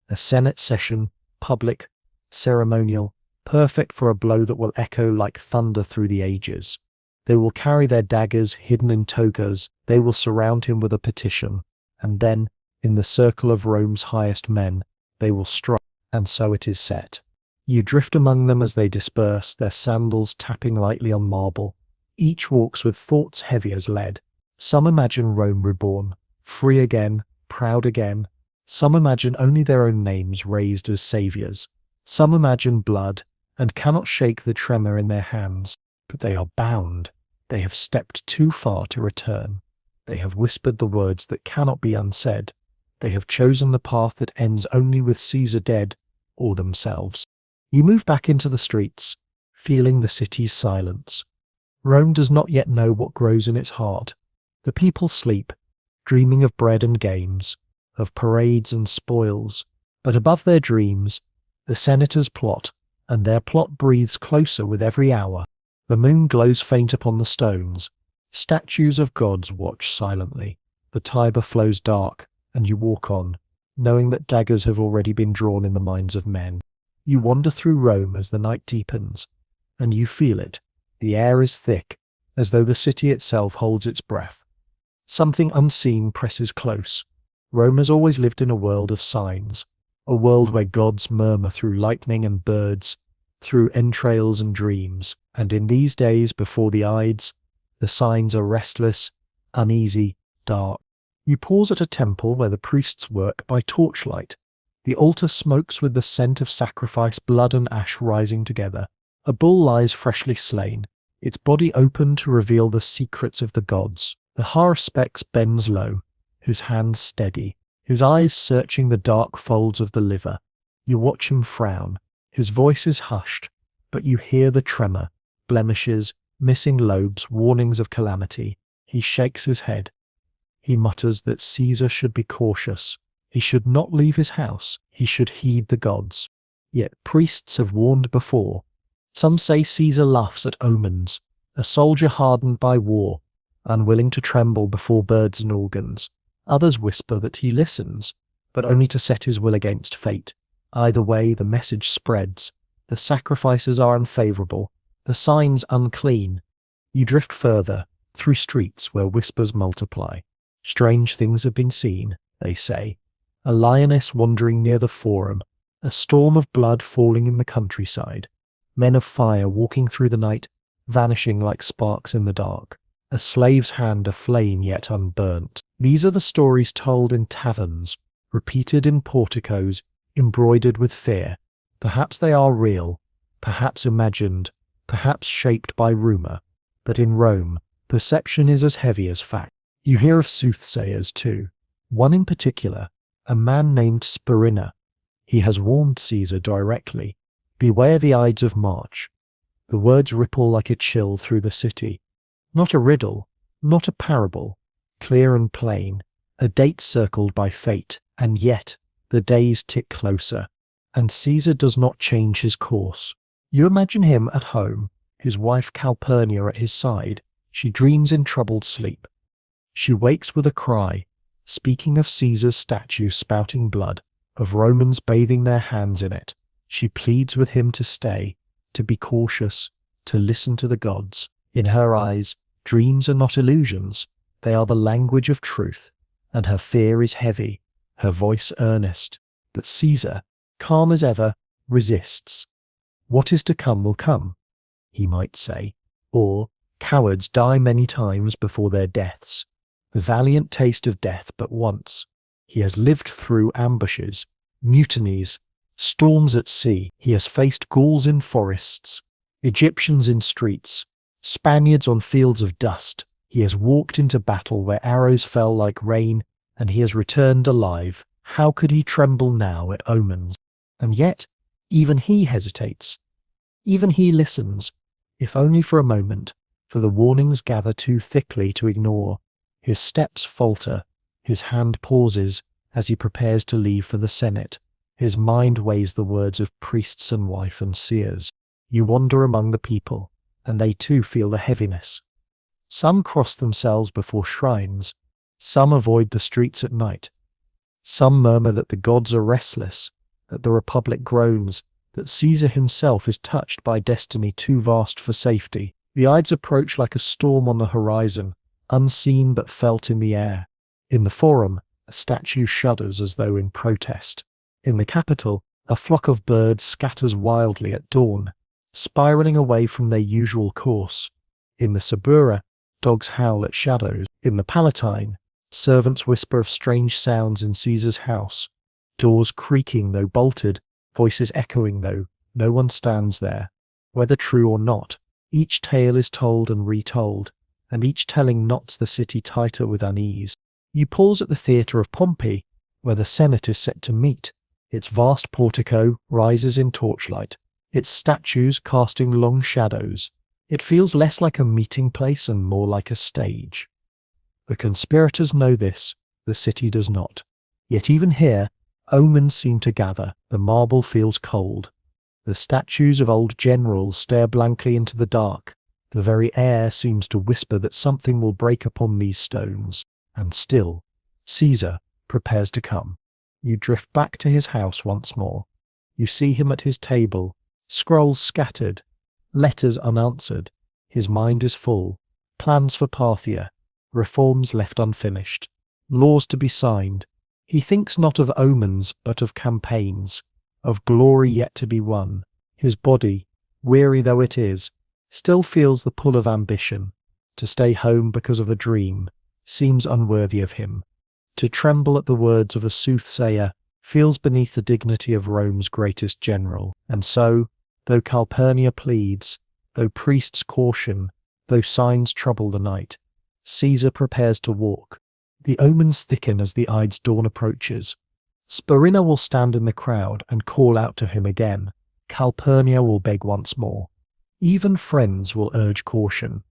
A Senate session, public, ceremonial, perfect for a blow that will echo like thunder through the ages. They will carry their daggers hidden in togas. They will surround him with a petition. And then, in the circle of Rome's highest men, they will strike, and so it is set. You drift among them as they disperse, their sandals tapping lightly on marble. Each walks with thoughts heavy as lead. Some imagine Rome reborn, free again, proud again. Some imagine only their own names raised as saviours. Some imagine blood, and cannot shake the tremor in their hands. But they are bound. They have stepped too far to return. They have whispered the words that cannot be unsaid. They have chosen the path that ends only with Caesar dead, or themselves. You move back into the streets, feeling the city's silence. Rome does not yet know what grows in its heart. The people sleep, dreaming of bread and games, of parades and spoils. But above their dreams, the senators plot, and their plot breathes closer with every hour. The moon glows faint upon the stones. Statues of gods watch silently. The Tiber flows dark, and you walk on, knowing that daggers have already been drawn in the minds of men. You wander through Rome as the night deepens, and you feel it. The air is thick, as though the city itself holds its breath. Something unseen presses close. Rome has always lived in a world of signs, a world where gods murmur through lightning and birds, through entrails and dreams. And in these days before the Ides, the signs are restless, uneasy, dark. You pause at a temple where the priests work by torchlight. The altar smokes with the scent of sacrifice, blood and ash rising together. A bull lies freshly slain, its body open to reveal the secrets of the gods. The haruspex bends low, his hands steady, his eyes searching the dark folds of the liver. You watch him frown. His voice is hushed, but you hear the tremor, blemishes, missing lobes, warnings of calamity. He shakes his head. He mutters that Caesar should be cautious. He should not leave his house. He should heed the gods. Yet priests have warned before. Some say Caesar laughs at omens, a soldier hardened by war, unwilling to tremble before birds and organs. Others whisper that he listens, but only to set his will against fate. Either way, the message spreads. The sacrifices are unfavourable, the signs unclean. You drift further, through streets where whispers multiply. Strange things have been seen, they say. A lioness wandering near the forum, a storm of blood falling in the countryside, men of fire walking through the night, vanishing like sparks in the dark, a slave's hand aflame yet unburnt. These are the stories told in taverns, repeated in porticos, embroidered with fear. Perhaps they are real, perhaps imagined, perhaps shaped by rumour. But in Rome, perception is as heavy as fact. You hear of soothsayers too. One in particular, a man named Spurinna. He has warned Caesar directly. Beware the Ides of March. The words ripple like a chill through the city. Not a riddle, not a parable, clear and plain, a date circled by fate, and yet the days tick closer, and Caesar does not change his course. You imagine him at home, his wife Calpurnia at his side. She dreams in troubled sleep. She wakes with a cry, speaking of Caesar's statue spouting blood, of Romans bathing their hands in it. She pleads with him to stay, to be cautious, to listen to the gods. In her eyes, dreams are not illusions. They are the language of truth. and her fear is heavy, her voice earnest. But Caesar, calm as ever, resists. What is to come will come, he might say, or cowards die many times before their deaths. The valiant taste of death but once. He has lived through ambushes, mutinies, storms at sea. He has faced Gauls in forests, Egyptians in streets, Spaniards on fields of dust. He has walked into battle where arrows fell like rain, and he has returned alive. How could he tremble now at omens? And yet, even he hesitates. Even he listens, if only for a moment, for the warnings gather too thickly to ignore. His steps falter, his hand pauses as he prepares to leave for the Senate. His mind weighs the words of priests and wife and seers. You wander among the people, and they too feel the heaviness. Some cross themselves before shrines, some avoid the streets at night. Some murmur that the gods are restless, that the republic groans, that Caesar himself is touched by destiny too vast for safety. The Ides approach like a storm on the horizon, unseen but felt in the air. In the Forum, a statue shudders as though in protest. In the Capitol, a flock of birds scatters wildly at dawn, spiraling away from their usual course. In the Suburra, dogs howl at shadows. In the Palatine, servants whisper of strange sounds in Caesar's house, doors creaking though bolted, voices echoing though no one stands there. Whether true or not, each tale is told and retold, and each telling knots the city tighter with unease. You pause at the theatre of Pompey, where the Senate is set to meet. Its vast portico rises in torchlight, its statues casting long shadows. It feels less like a meeting place and more like a stage. The conspirators know this, the city does not. Yet even here, omens seem to gather. The marble feels cold. The statues of old generals stare blankly into the dark. The very air seems to whisper that something will break upon these stones. And still, Caesar prepares to come. You drift back to his house once more. You see him at his table, scrolls scattered, letters unanswered. His mind is full. Plans for Parthia, reforms left unfinished, laws to be signed. He thinks not of omens, but of campaigns, of glory yet to be won. His body, weary though it is, still feels the pull of ambition. To stay home because of a dream seems unworthy of him. To tremble at the words of a soothsayer feels beneath the dignity of Rome's greatest general. And so, though Calpurnia pleads, though priests caution, though signs trouble the night, Caesar prepares to walk. The omens thicken as the Ides dawn approaches. Spurinna will stand in the crowd and call out to him again. Calpurnia will beg once more. Even friends will urge caution.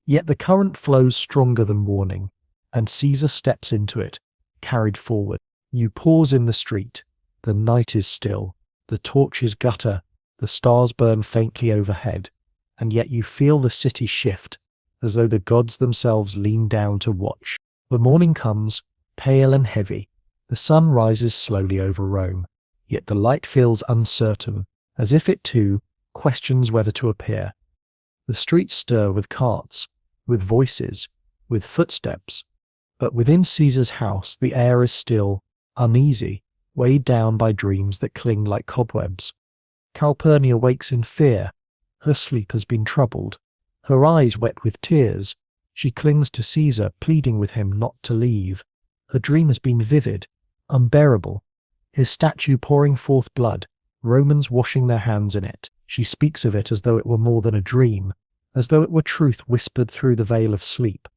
Yet the current flows stronger than warning, and Caesar steps into it, carried forward. You pause in the street. The night is still. The torches gutter. The stars burn faintly overhead. And yet you feel the city shift, as though the gods themselves lean down to watch. The morning comes, pale and heavy. The sun rises slowly over Rome, yet the light feels uncertain, as if it too questions whether to appear. The streets stir with carts, with voices, with footsteps, but within Caesar's house the air is still, uneasy, weighed down by dreams that cling like cobwebs. Calpurnia wakes in fear. Her sleep has been troubled, her eyes wet with tears. She clings to Caesar, pleading with him not to leave. Her dream has been vivid, unbearable. His statue pouring forth blood, Romans washing their hands in it. She speaks of it as though it were more than a dream, as though it were truth whispered through the veil of sleep.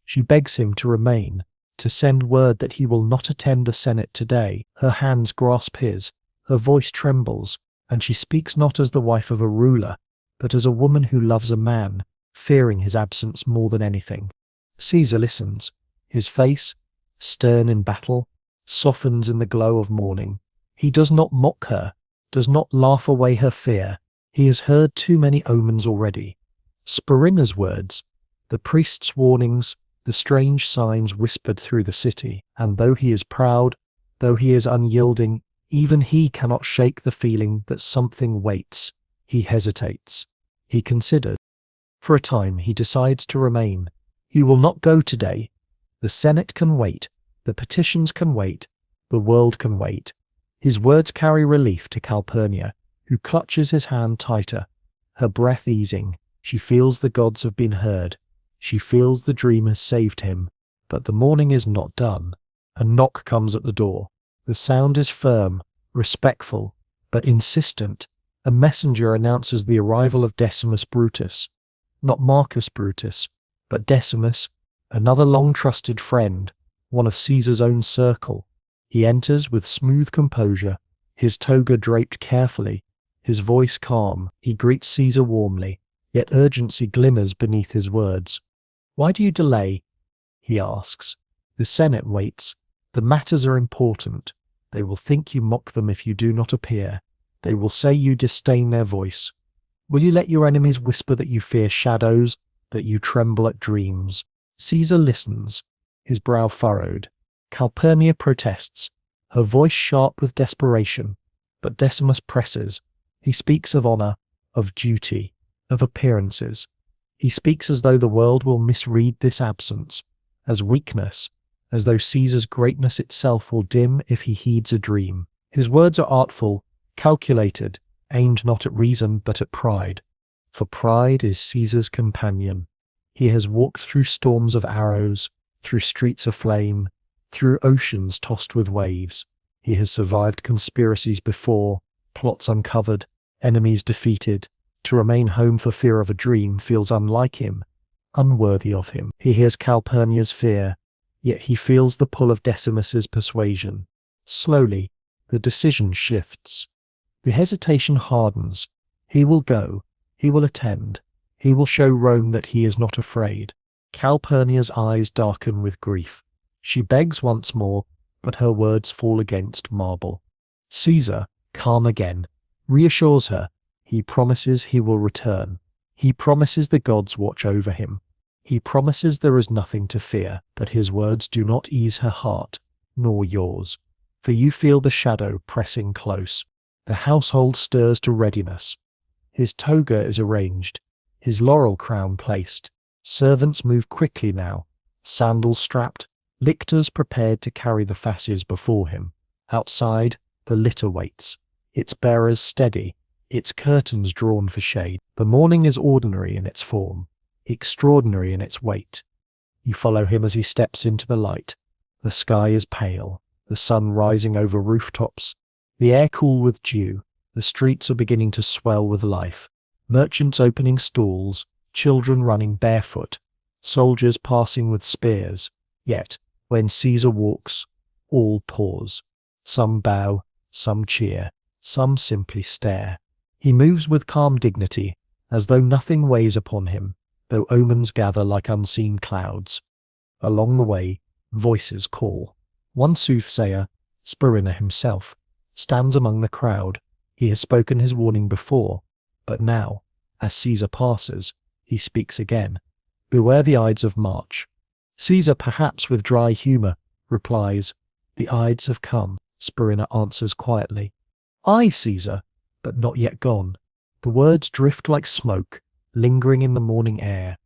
She begs him to remain, to send word that he will not attend the Senate today. Her hands grasp his, her voice trembles, and she speaks not as the wife of a ruler, but as a woman who loves a man, fearing his absence more than anything. Caesar listens. His face, stern in battle, softens in the glow of morning. He does not mock her, does not laugh away her fear. He has heard too many omens already. Spurinna's words, the priest's warnings, the strange signs whispered through the city. And though he is proud, though he is unyielding, even he cannot shake the feeling that something waits. He hesitates. He considers. For a time he decides to remain. He will not go today. The Senate can wait. The petitions can wait. The world can wait. His words carry relief to Calpurnia, who clutches his hand tighter, her breath easing. She feels the gods have been heard. She feels the dream has saved him. But the morning is not done. A knock comes at the door. The sound is firm, respectful, but insistent. A messenger announces the arrival of Decimus Brutus. Not Marcus Brutus, but Decimus, another long-trusted friend, one of Caesar's own circle. He enters with smooth composure, his toga draped carefully, his voice calm. He greets Caesar warmly, yet urgency glimmers beneath his words. "Why do you delay?" he asks. "The Senate waits. The matters are important. They will think you mock them if you do not appear. They will say you disdain their voice. Will you let your enemies whisper that you fear shadows, that you tremble at dreams?" Caesar listens, his brow furrowed. Calpurnia protests, her voice sharp with desperation, but Decimus presses. He speaks of honor, of duty, of appearances. He speaks as though the world will misread this absence, as weakness, as though Caesar's greatness itself will dim if he heeds a dream. His words are artful, calculated, aimed not at reason but at pride. For pride is Caesar's companion. He has walked through storms of arrows, through streets aflame, through oceans tossed with waves. He has survived conspiracies before, plots uncovered, enemies defeated. To remain home for fear of a dream feels unlike him, unworthy of him. He hears Calpurnia's fear, yet he feels the pull of Decimus's persuasion. Slowly, the decision shifts. The hesitation hardens. He will go. He will attend. He will show Rome that he is not afraid. Calpurnia's eyes darken with grief. She begs once more, but her words fall against marble. Caesar, calm again, reassures her. He promises he will return. He promises the gods watch over him. He promises there is nothing to fear, but his words do not ease her heart, nor yours. For you feel the shadow pressing close. The household stirs to readiness. His toga is arranged, his laurel crown placed. Servants move quickly now, sandals strapped, lictors prepared to carry the fasces before him. Outside, the litter waits, its bearers steady, its curtains drawn for shade. The morning is ordinary in its form, extraordinary in its weight. You follow him as he steps into the light. The sky is pale, the sun rising over rooftops, the air cool with dew. The streets are beginning to swell with life. Merchants opening stalls, children running barefoot, soldiers passing with spears. Yet, when Caesar walks, all pause. Some bow, some cheer, some simply stare. He moves with calm dignity, as though nothing weighs upon him, though omens gather like unseen clouds. Along the way, voices call. One soothsayer, Spurina himself, stands among the crowd. He has spoken his warning before, but now, as Caesar passes, he speaks again. Beware the Ides of March. Caesar, perhaps with dry humour, replies, "The Ides have come," Spurina answers quietly. "Aye, Caesar, but not yet gone." The words drift like smoke, lingering in the morning air.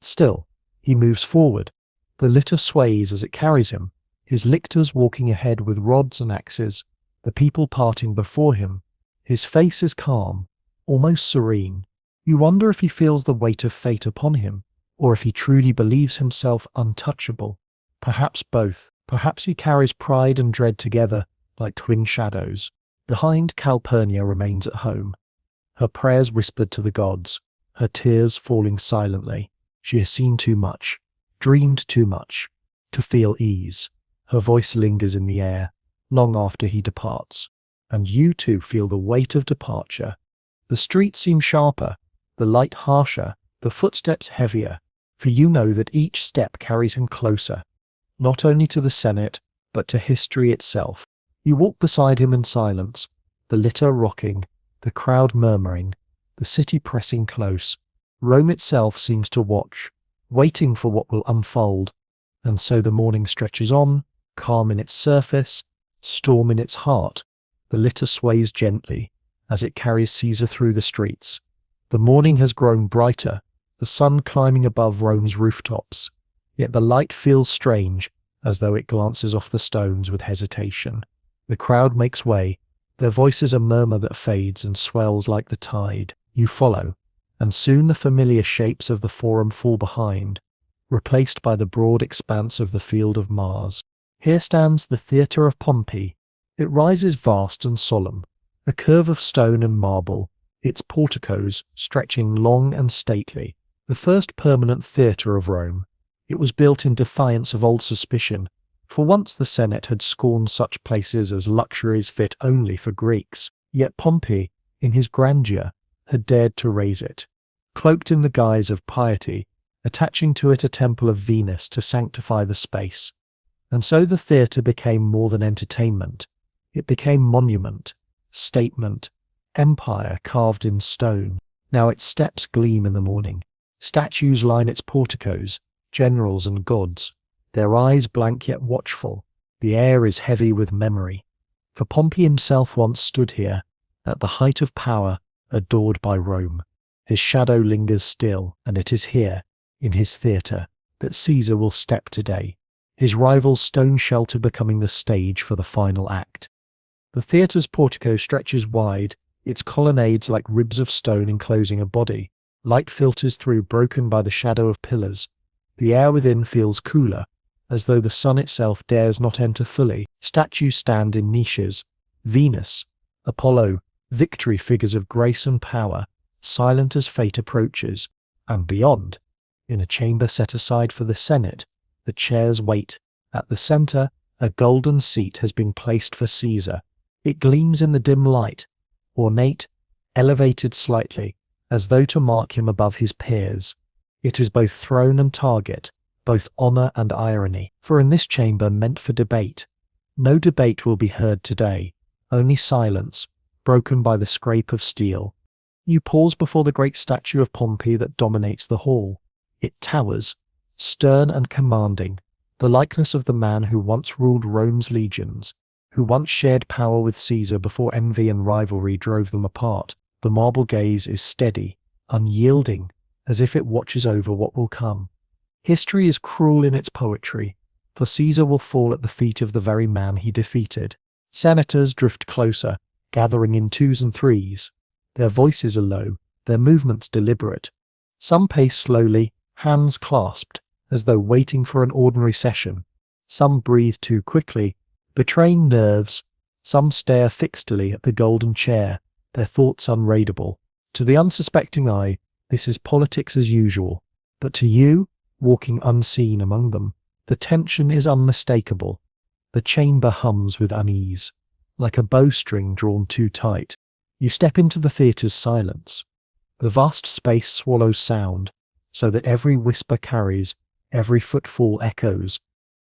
Still, he moves forward. The litter sways as it carries him, his lictors walking ahead with rods and axes, the people parting before him. His face is calm, almost serene. You wonder if he feels the weight of fate upon him, or if he truly believes himself untouchable. Perhaps both. Perhaps he carries pride and dread together, like twin shadows. Behind, Calpurnia remains at home, her prayers whispered to the gods, her tears falling silently. She has seen too much, dreamed too much, to feel ease. Her voice lingers in the air, long after he departs. And you too feel the weight of departure. The street seems sharper, the light harsher, the footsteps heavier, for you know that each step carries him closer, not only to the Senate, but to history itself. You walk beside him in silence, the litter rocking, the crowd murmuring, the city pressing close. Rome itself seems to watch, waiting for what will unfold. And so the morning stretches on, calm in its surface, storm in its heart. The litter sways gently as it carries Caesar through the streets. The morning has grown brighter, the sun climbing above Rome's rooftops. Yet the light feels strange, as though it glances off the stones with hesitation. The crowd makes way, their voices a murmur that fades and swells like the tide. You follow, and soon the familiar shapes of the Forum fall behind, replaced by the broad expanse of the Field of Mars. Here stands the Theatre of Pompey. It rises vast and solemn, a curve of stone and marble, its porticos stretching long and stately. The first permanent theatre of Rome. It was built in defiance of old suspicion, for once the Senate had scorned such places as luxuries fit only for Greeks. Yet Pompey, in his grandeur, had dared to raise it, cloaked in the guise of piety, attaching to it a temple of Venus to sanctify the space. And so the theatre became more than entertainment. It became monument, statement, empire carved in stone. Now its steps gleam in the morning. Statues line its porticos, generals and gods, their eyes blank yet watchful. The air is heavy with memory. For Pompey himself once stood here, at the height of power, adored by Rome. His shadow lingers still, and it is here, in his theatre, that Caesar will step today, his rival's stone shelter becoming the stage for the final act. The theatre's portico stretches wide, its colonnades like ribs of stone enclosing a body. Light filters through, broken by the shadow of pillars. The air within feels cooler, as though the sun itself dares not enter fully. Statues stand in niches. Venus, Apollo, victory figures of grace and power, silent as fate approaches. And beyond, in a chamber set aside for the Senate, the chairs wait. At the center, a golden seat has been placed for Caesar. It gleams in the dim light, ornate, elevated slightly, as though to mark him above his peers. It is both throne and target, both honor and irony, for in this chamber meant for debate, no debate will be heard today, only silence, broken by the scrape of steel. You pause before the great statue of Pompey that dominates the hall. It towers, stern and commanding, the likeness of the man who once ruled Rome's legions, who once shared power with Caesar before envy and rivalry drove them apart. The marble gaze is steady, unyielding, as if it watches over what will come. History is cruel in its poetry, for Caesar will fall at the feet of the very man he defeated. Senators drift closer, gathering in twos and threes. Their voices are low, their movements deliberate. Some pace slowly, hands clasped, as though waiting for an ordinary session. Some breathe too quickly, betraying nerves. Some stare fixedly at the golden chair, their thoughts unreadable. To the unsuspecting eye, this is politics as usual. But to you, walking unseen among them, the tension is unmistakable. The chamber hums with unease, like a bowstring drawn too tight. You step into the theatre's silence. The vast space swallows sound, so that every whisper carries, every footfall echoes.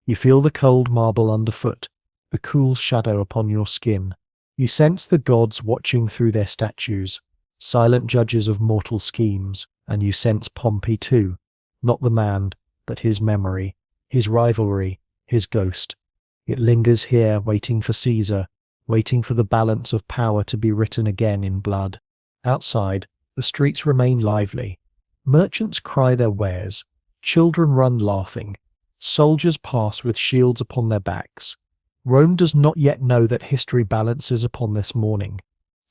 You feel the cold marble underfoot, the cool shadow upon your skin. You sense the gods watching through their statues, silent judges of mortal schemes, and you sense Pompey too, not the man, but his memory, his rivalry, his ghost. It lingers here, waiting for Caesar, waiting for the balance of power to be written again in blood. Outside, the streets remain lively. Merchants cry their wares, children run laughing, soldiers pass with shields upon their backs. Rome does not yet know that history balances upon this morning.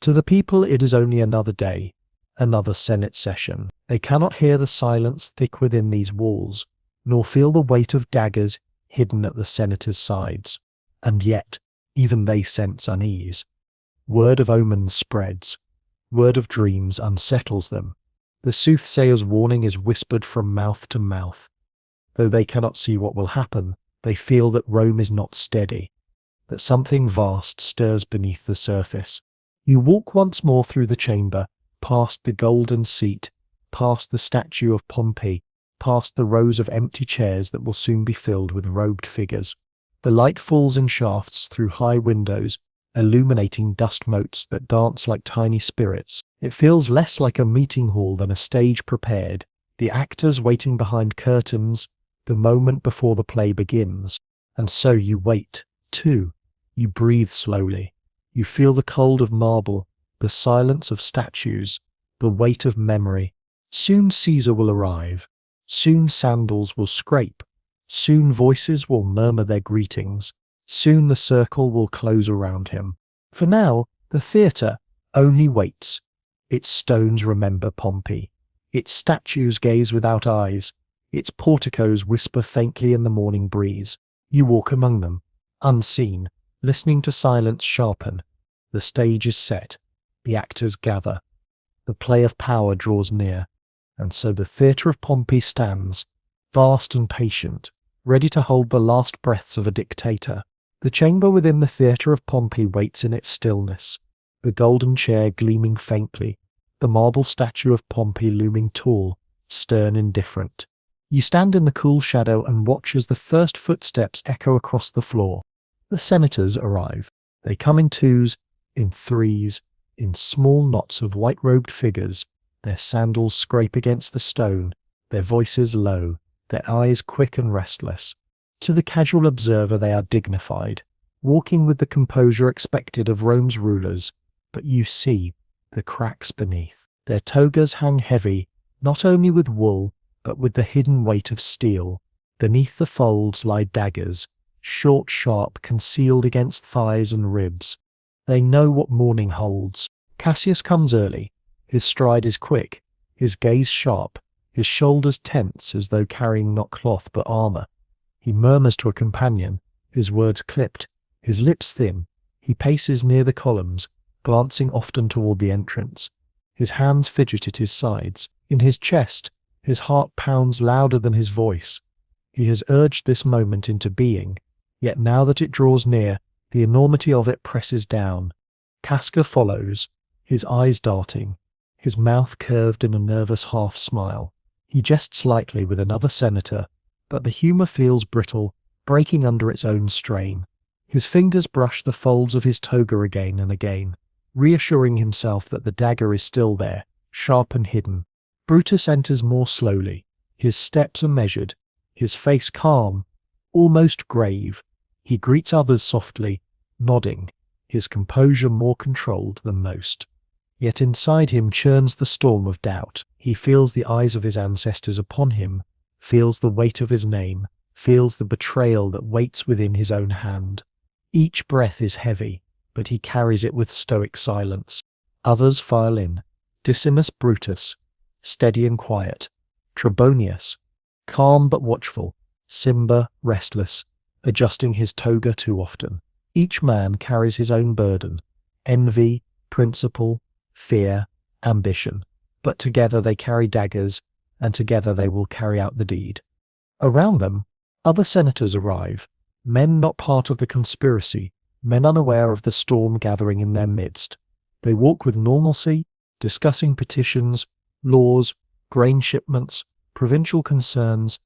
To the people it is only another day, another Senate session. They cannot hear the silence thick within these walls, nor feel the weight of daggers hidden at the senators' sides. And yet, even they sense unease. Word of omens spreads. Word of dreams unsettles them. The soothsayer's warning is whispered from mouth to mouth. Though they cannot see what will happen, they feel that Rome is not steady, that something vast stirs beneath the surface. You walk once more through the chamber, past the golden seat, past the statue of Pompey, past the rows of empty chairs that will soon be filled with robed figures. The light falls in shafts through high windows, illuminating dust motes that dance like tiny spirits. It feels less like a meeting hall than a stage prepared, the actors waiting behind curtains, the moment before the play begins. And so you wait, too. You breathe slowly. You feel the cold of marble, the silence of statues, the weight of memory. Soon Caesar will arrive. Soon sandals will scrape. Soon voices will murmur their greetings. Soon the circle will close around him. For now, the theatre only waits. Its stones remember Pompey. Its statues gaze without eyes. Its porticos whisper faintly in the morning breeze. You walk among them, unseen, listening to silence sharpen. The stage is set. The actors gather. The play of power draws near. And so the theatre of Pompey stands, vast and patient, ready to hold the last breaths of a dictator. The chamber within the theatre of Pompey waits in its stillness, the golden chair gleaming faintly, the marble statue of Pompey looming tall, stern, indifferent. You stand in the cool shadow and watch as the first footsteps echo across the floor. The senators arrive. They come in twos, in threes, in small knots of white-robed figures. Their sandals scrape against the stone, their voices low, their eyes quick and restless. To the casual observer they are dignified, walking with the composure expected of Rome's rulers, but you see the cracks beneath. Their togas hang heavy, not only with wool, but with the hidden weight of steel. Beneath the folds lie daggers, short, sharp, concealed against thighs and ribs. They know what morning holds. Cassius comes early. His stride is quick, his gaze sharp, his shoulders tense as though carrying not cloth but armor. He murmurs to a companion, his words clipped, his lips thin. He paces near the columns, glancing often toward the entrance. His hands fidget at his sides. In his chest, his heart pounds louder than his voice. He has urged this moment into being, yet now that it draws near, the enormity of it presses down. Casca follows, his eyes darting, his mouth curved in a nervous half-smile. He jests lightly with another senator, but the humour feels brittle, breaking under its own strain. His fingers brush the folds of his toga again and again, reassuring himself that the dagger is still there, sharp and hidden. Brutus enters more slowly. His steps are measured, his face calm, almost grave. He greets others softly, nodding, his composure more controlled than most. Yet inside him churns the storm of doubt. He feels the eyes of his ancestors upon him, feels the weight of his name, feels the betrayal that waits within his own hand. Each breath is heavy, but he carries it with stoic silence. Others file in. Decimus Brutus, steady and quiet. Trebonius, calm but watchful. Simba, restless, adjusting his toga too often. Each man carries his own burden, envy, principle, fear, ambition. But together they carry daggers, and together they will carry out the deed. Around them, other senators arrive, men not part of the conspiracy, men unaware of the storm gathering in their midst. They walk with normalcy, discussing petitions, laws, grain shipments, provincial concerns.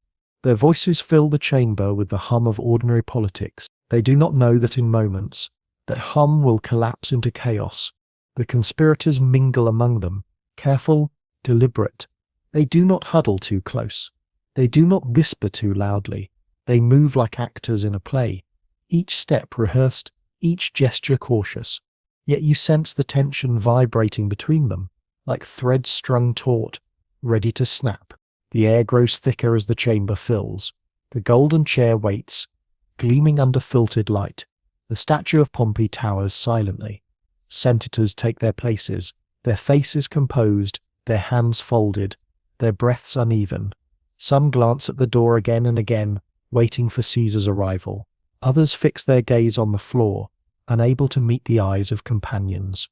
Their voices fill the chamber with the hum of ordinary politics. They do not know that in moments, that hum will collapse into chaos. The conspirators mingle among them, careful, deliberate. They do not huddle too close. They do not whisper too loudly. They move like actors in a play, each step rehearsed, each gesture cautious. Yet you sense the tension vibrating between them, like threads strung taut, ready to snap. The air grows thicker as the chamber fills. The golden chair waits, gleaming under filtered light. The statue of Pompey towers silently. Senators take their places, their faces composed, their hands folded, their breaths uneven. Some glance at the door again and again, waiting for Caesar's arrival. Others fix their gaze on the floor, unable to meet the eyes of companions.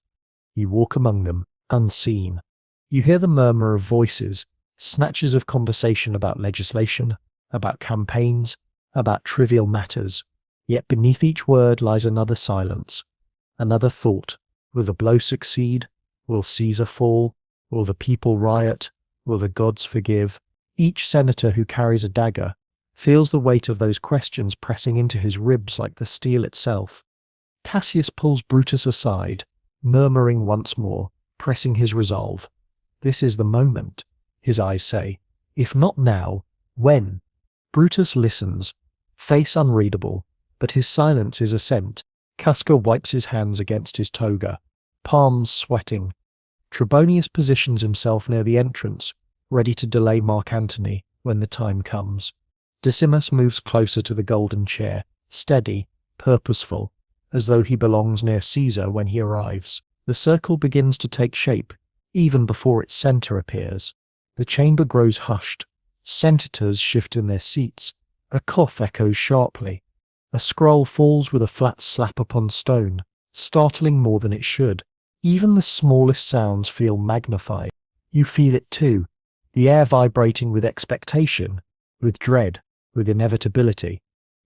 You walk among them, unseen. You hear the murmur of voices, snatches of conversation about legislation, about campaigns, about trivial matters. Yet beneath each word lies another silence, another thought. Will the blow succeed? Will Caesar fall? Will the people riot? Will the gods forgive? Each senator who carries a dagger feels the weight of those questions pressing into his ribs like the steel itself. Cassius pulls Brutus aside, murmuring once more, pressing his resolve. This is the moment, his eyes say. If not now, when? Brutus listens, face unreadable, but his silence is assent. Casca wipes his hands against his toga, palms sweating. Trebonius positions himself near the entrance, ready to delay Mark Antony when the time comes. Decimus moves closer to the golden chair, steady, purposeful, as though he belongs near Caesar when he arrives. The circle begins to take shape, even before its center appears. The chamber grows hushed. Senators shift in their seats. A cough echoes sharply. A scroll falls with a flat slap upon stone, startling more than it should. Even the smallest sounds feel magnified. You feel it too, the air vibrating with expectation, with dread, with inevitability.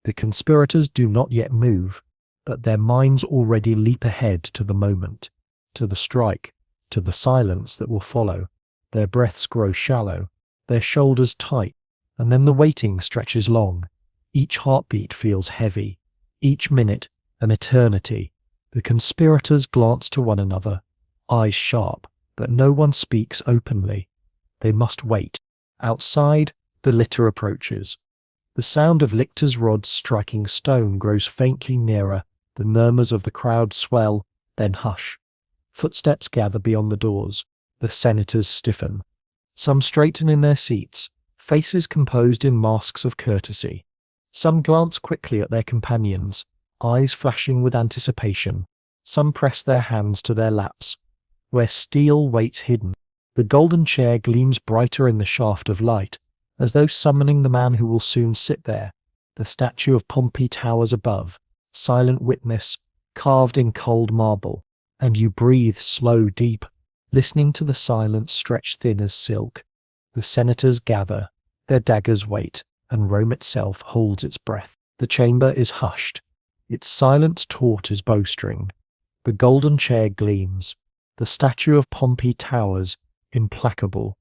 The conspirators do not yet move, but their minds already leap ahead to the moment, to the strike, to the silence that will follow. Their breaths grow shallow, their shoulders tight, and then the waiting stretches long. Each heartbeat feels heavy, each minute an eternity. The conspirators glance to one another, eyes sharp, but no one speaks openly. They must wait. Outside, the litter approaches. The sound of lictors' rods striking stone grows faintly nearer. The murmurs of the crowd swell, then hush. Footsteps gather beyond the doors. The senators stiffen. Some straighten in their seats, faces composed in masks of courtesy. Some glance quickly at their companions, eyes flashing with anticipation. Some press their hands to their laps, where steel waits hidden. The golden chair gleams brighter in the shaft of light, as though summoning the man who will soon sit there. The statue of Pompey towers above, silent witness, carved in cold marble, and you breathe slow, deep, listening to the silence stretch thin as silk. The senators gather, their daggers wait, and Rome itself holds its breath. The chamber is hushed, its silence taut as bowstring. The golden chair gleams. The statue of Pompey towers, implacable.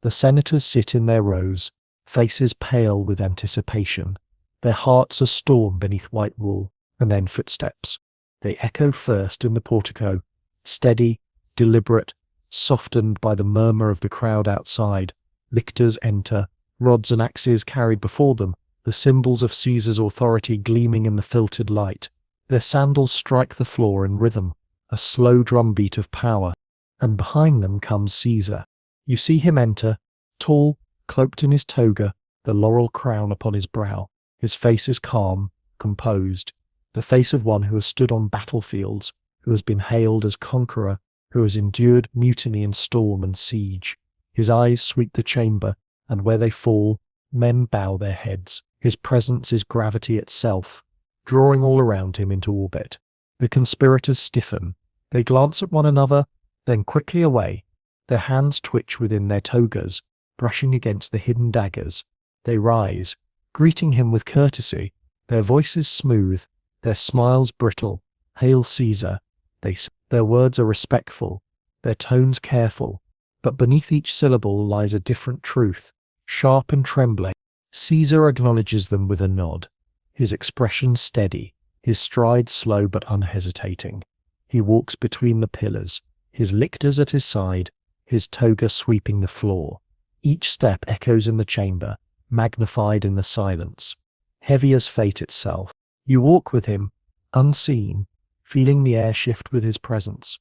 The senators sit in their rows, faces pale with anticipation. Their hearts a storm beneath white wool, and then footsteps. They echo first in the portico, steady, deliberate, softened by the murmur of the crowd outside. Lictors enter, rods and axes carried before them, the symbols of Caesar's authority gleaming in the filtered light. Their sandals strike the floor in rhythm, a slow drumbeat of power, and behind them comes Caesar. You see him enter, tall, cloaked in his toga, the laurel crown upon his brow. His face is calm, composed, the face of one who has stood on battlefields, who has been hailed as conqueror, who has endured mutiny and storm and siege. His eyes sweep the chamber, and where they fall, men bow their heads. His presence is gravity itself, drawing all around him into orbit. The conspirators stiffen. They glance at one another, then quickly away. Their hands twitch within their togas, brushing against the hidden daggers. They rise, greeting him with courtesy, their voices smooth, their smiles brittle. Hail Caesar, they say. Their words are respectful, their tones careful, but beneath each syllable lies a different truth, sharp and trembling. Caesar acknowledges them with a nod, his expression steady, his stride slow but unhesitating. He walks between the pillars, his lictors at his side, his toga sweeping the floor. Each step echoes in the chamber, magnified in the silence, heavy as fate itself. You walk with him, unseen, feeling the air shift with his presence.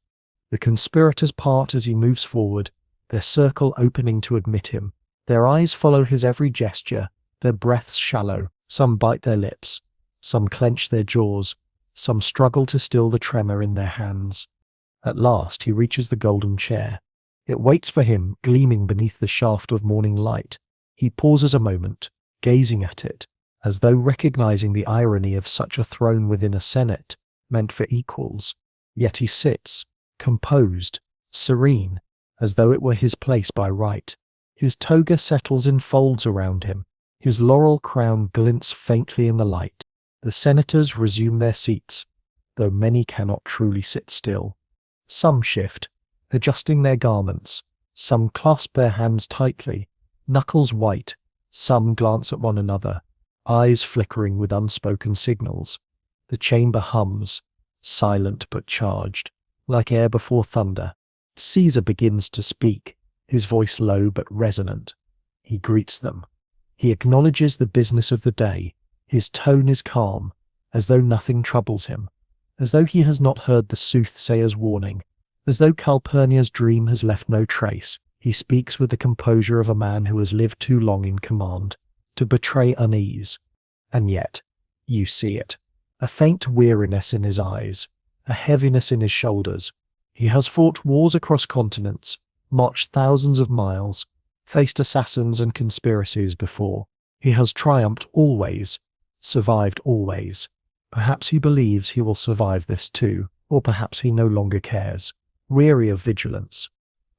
The conspirators part as he moves forward, their circle opening to admit him. Their eyes follow his every gesture, their breaths shallow. Some bite their lips, some clench their jaws, some struggle to still the tremor in their hands. At last he reaches the golden chair. It waits for him, gleaming beneath the shaft of morning light. He pauses a moment, gazing at it, as though recognizing the irony of such a throne within a senate, meant for equals. Yet he sits, composed, serene, as though it were his place by right. His toga settles in folds around him. His laurel crown glints faintly in the light. The senators resume their seats, though many cannot truly sit still. Some shift, adjusting their garments. Some clasp their hands tightly, knuckles white. Some glance at one another, eyes flickering with unspoken signals. The chamber hums, silent but charged, like air before thunder. Caesar begins to speak, his voice low but resonant. He greets them. He acknowledges the business of the day. His tone is calm, as though nothing troubles him, as though he has not heard the soothsayer's warning, as though Calpurnia's dream has left no trace. He speaks with the composure of a man who has lived too long in command. to betray unease. And yet, you see it. A faint weariness in his eyes, a heaviness in his shoulders. He has fought wars across continents, marched thousands of miles, faced assassins and conspiracies before. He has triumphed always, survived always. Perhaps he believes he will survive this too, or perhaps he no longer cares, weary of vigilance.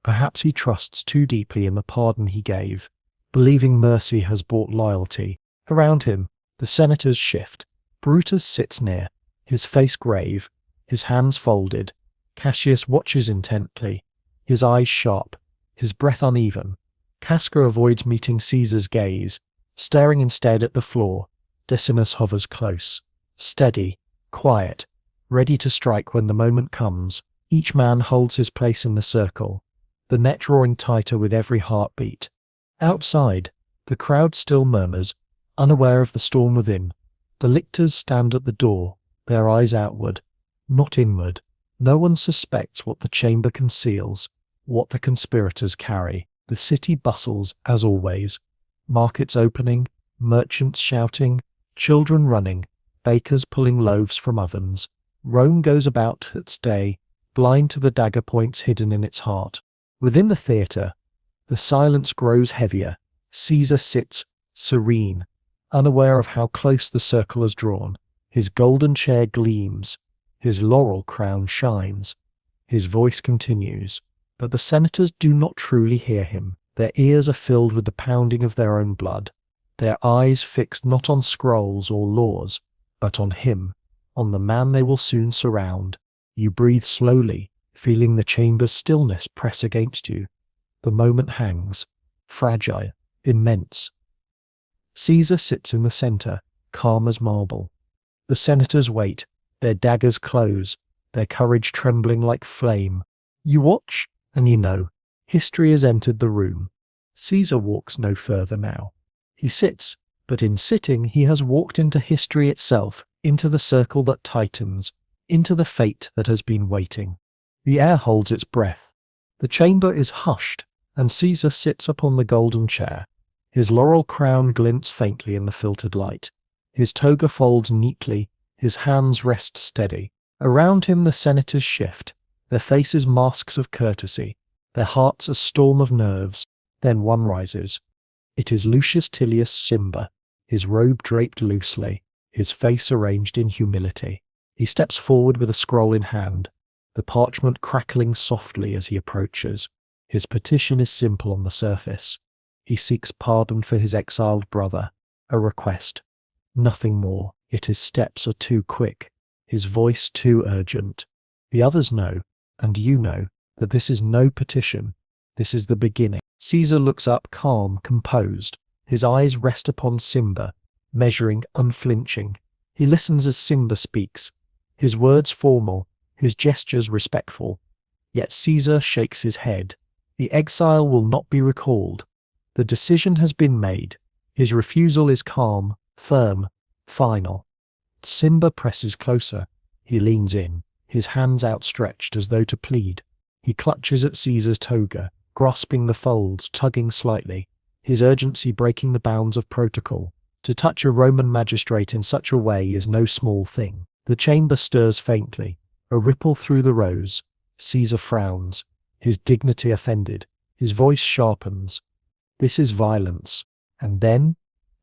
Perhaps he trusts too deeply in the pardon he gave, believing mercy has bought loyalty. Around him, the senators shift. Brutus sits near, his face grave, his hands folded. Cassius watches intently, his eyes sharp, his breath uneven. Casca avoids meeting Caesar's gaze, staring instead at the floor. Decimus hovers close, steady, quiet, ready to strike when the moment comes. Each man holds his place in the circle, the net drawing tighter with every heartbeat. Outside, the crowd still murmurs, unaware of the storm within. The lictors stand at the door, their eyes outward, not inward. No one suspects what the chamber conceals, what the conspirators carry. The city bustles as always. Markets opening, merchants shouting, children running, bakers pulling loaves from ovens. Rome goes about its day, blind to the dagger points hidden in its heart. Within the theatre, the silence grows heavier. Caesar sits, serene, unaware of how close the circle has drawn. His golden chair gleams, his laurel crown shines. His voice continues, but the senators do not truly hear him. Their ears are filled with the pounding of their own blood, their eyes fixed not on scrolls or laws, but on him, on the man they will soon surround. You breathe slowly, feeling the chamber's stillness press against you. The moment hangs, fragile, immense. Caesar sits in the center, calm as marble. The senators wait, their daggers close, their courage trembling like flame. You watch, and you know, history has entered the room. Caesar walks no further now. He sits, but in sitting he has walked into history itself, into the circle that tightens, into the fate that has been waiting. The air holds its breath. The chamber is hushed, and Caesar sits upon the golden chair. His laurel crown glints faintly in the filtered light. His toga folds neatly, his hands rest steady. Around him the senators shift, their faces masks of courtesy, their hearts a storm of nerves. Then one rises. It is Lucius Tullius Cimber, his robe draped loosely, his face arranged in humility. He steps forward with a scroll in hand, the parchment crackling softly as he approaches. His petition is simple on the surface. He seeks pardon for his exiled brother, a request. Nothing more, yet his steps are too quick, his voice too urgent. The others know, and you know, that this is no petition. This is the beginning. Caesar looks up calm, composed. His eyes rest upon Cimber, measuring, unflinching. He listens as Cimber speaks, his words formal, his gestures respectful. Yet Caesar shakes his head. The exile will not be recalled. The decision has been made. His refusal is calm, firm, final. Cimber presses closer. He leans in, his hands outstretched as though to plead. He clutches at Caesar's toga, grasping the folds, tugging slightly, his urgency breaking the bounds of protocol. To touch a Roman magistrate in such a way is no small thing. The chamber stirs faintly, a ripple through the rows. Caesar frowns, his dignity offended. His voice sharpens. This is violence. And then,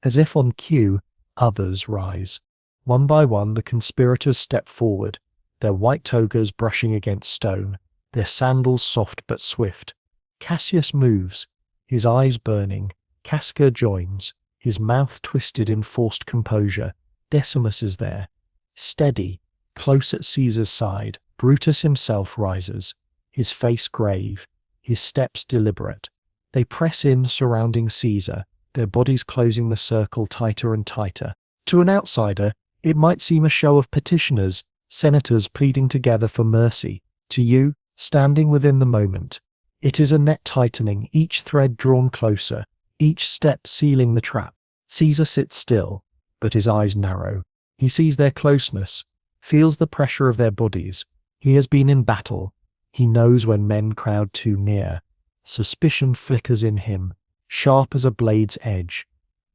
as if on cue, others rise. One by one the conspirators step forward, their white togas brushing against stone, their sandals soft but swift. Cassius moves, his eyes burning. Casca joins, his mouth twisted in forced composure. Decimus is there, steady, close at Caesar's side. Brutus himself rises, his face grave, his steps deliberate. They press in, surrounding Caesar, their bodies closing the circle tighter and tighter. To an outsider, it might seem a show of petitioners, senators pleading together for mercy. To you, standing within the moment, it is a net tightening, each thread drawn closer, each step sealing the trap. Caesar sits still, but his eyes narrow. He sees their closeness, feels the pressure of their bodies. He has been in battle. He knows when men crowd too near. Suspicion flickers in him, sharp as a blade's edge.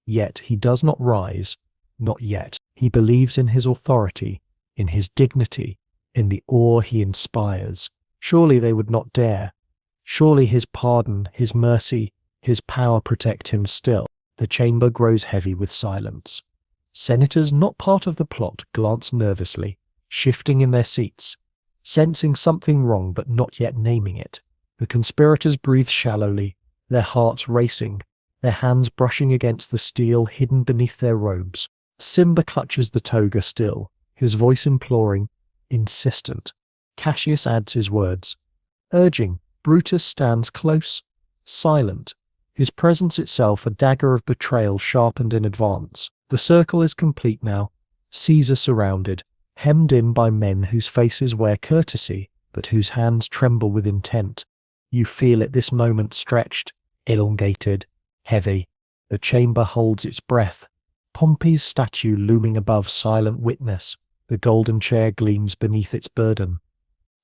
Yet he does not rise, not yet. He believes in his authority, in his dignity, in the awe he inspires. Surely they would not dare. Surely his pardon, his mercy, his power protect him still. The chamber grows heavy with silence. Senators not part of the plot glance nervously, shifting in their seats, sensing something wrong but not yet naming it. The conspirators breathe shallowly, their hearts racing, their hands brushing against the steel hidden beneath their robes. Simba clutches the toga still, his voice imploring, insistent. Cassius adds his words, urging. Brutus stands close, silent, his presence itself a dagger of betrayal sharpened in advance. The circle is complete now, Caesar surrounded, hemmed in by men whose faces wear courtesy, but whose hands tremble with intent. You feel at this moment stretched, elongated, heavy. The chamber holds its breath. Pompey's statue looming above silent witness, the golden chair gleams beneath its burden.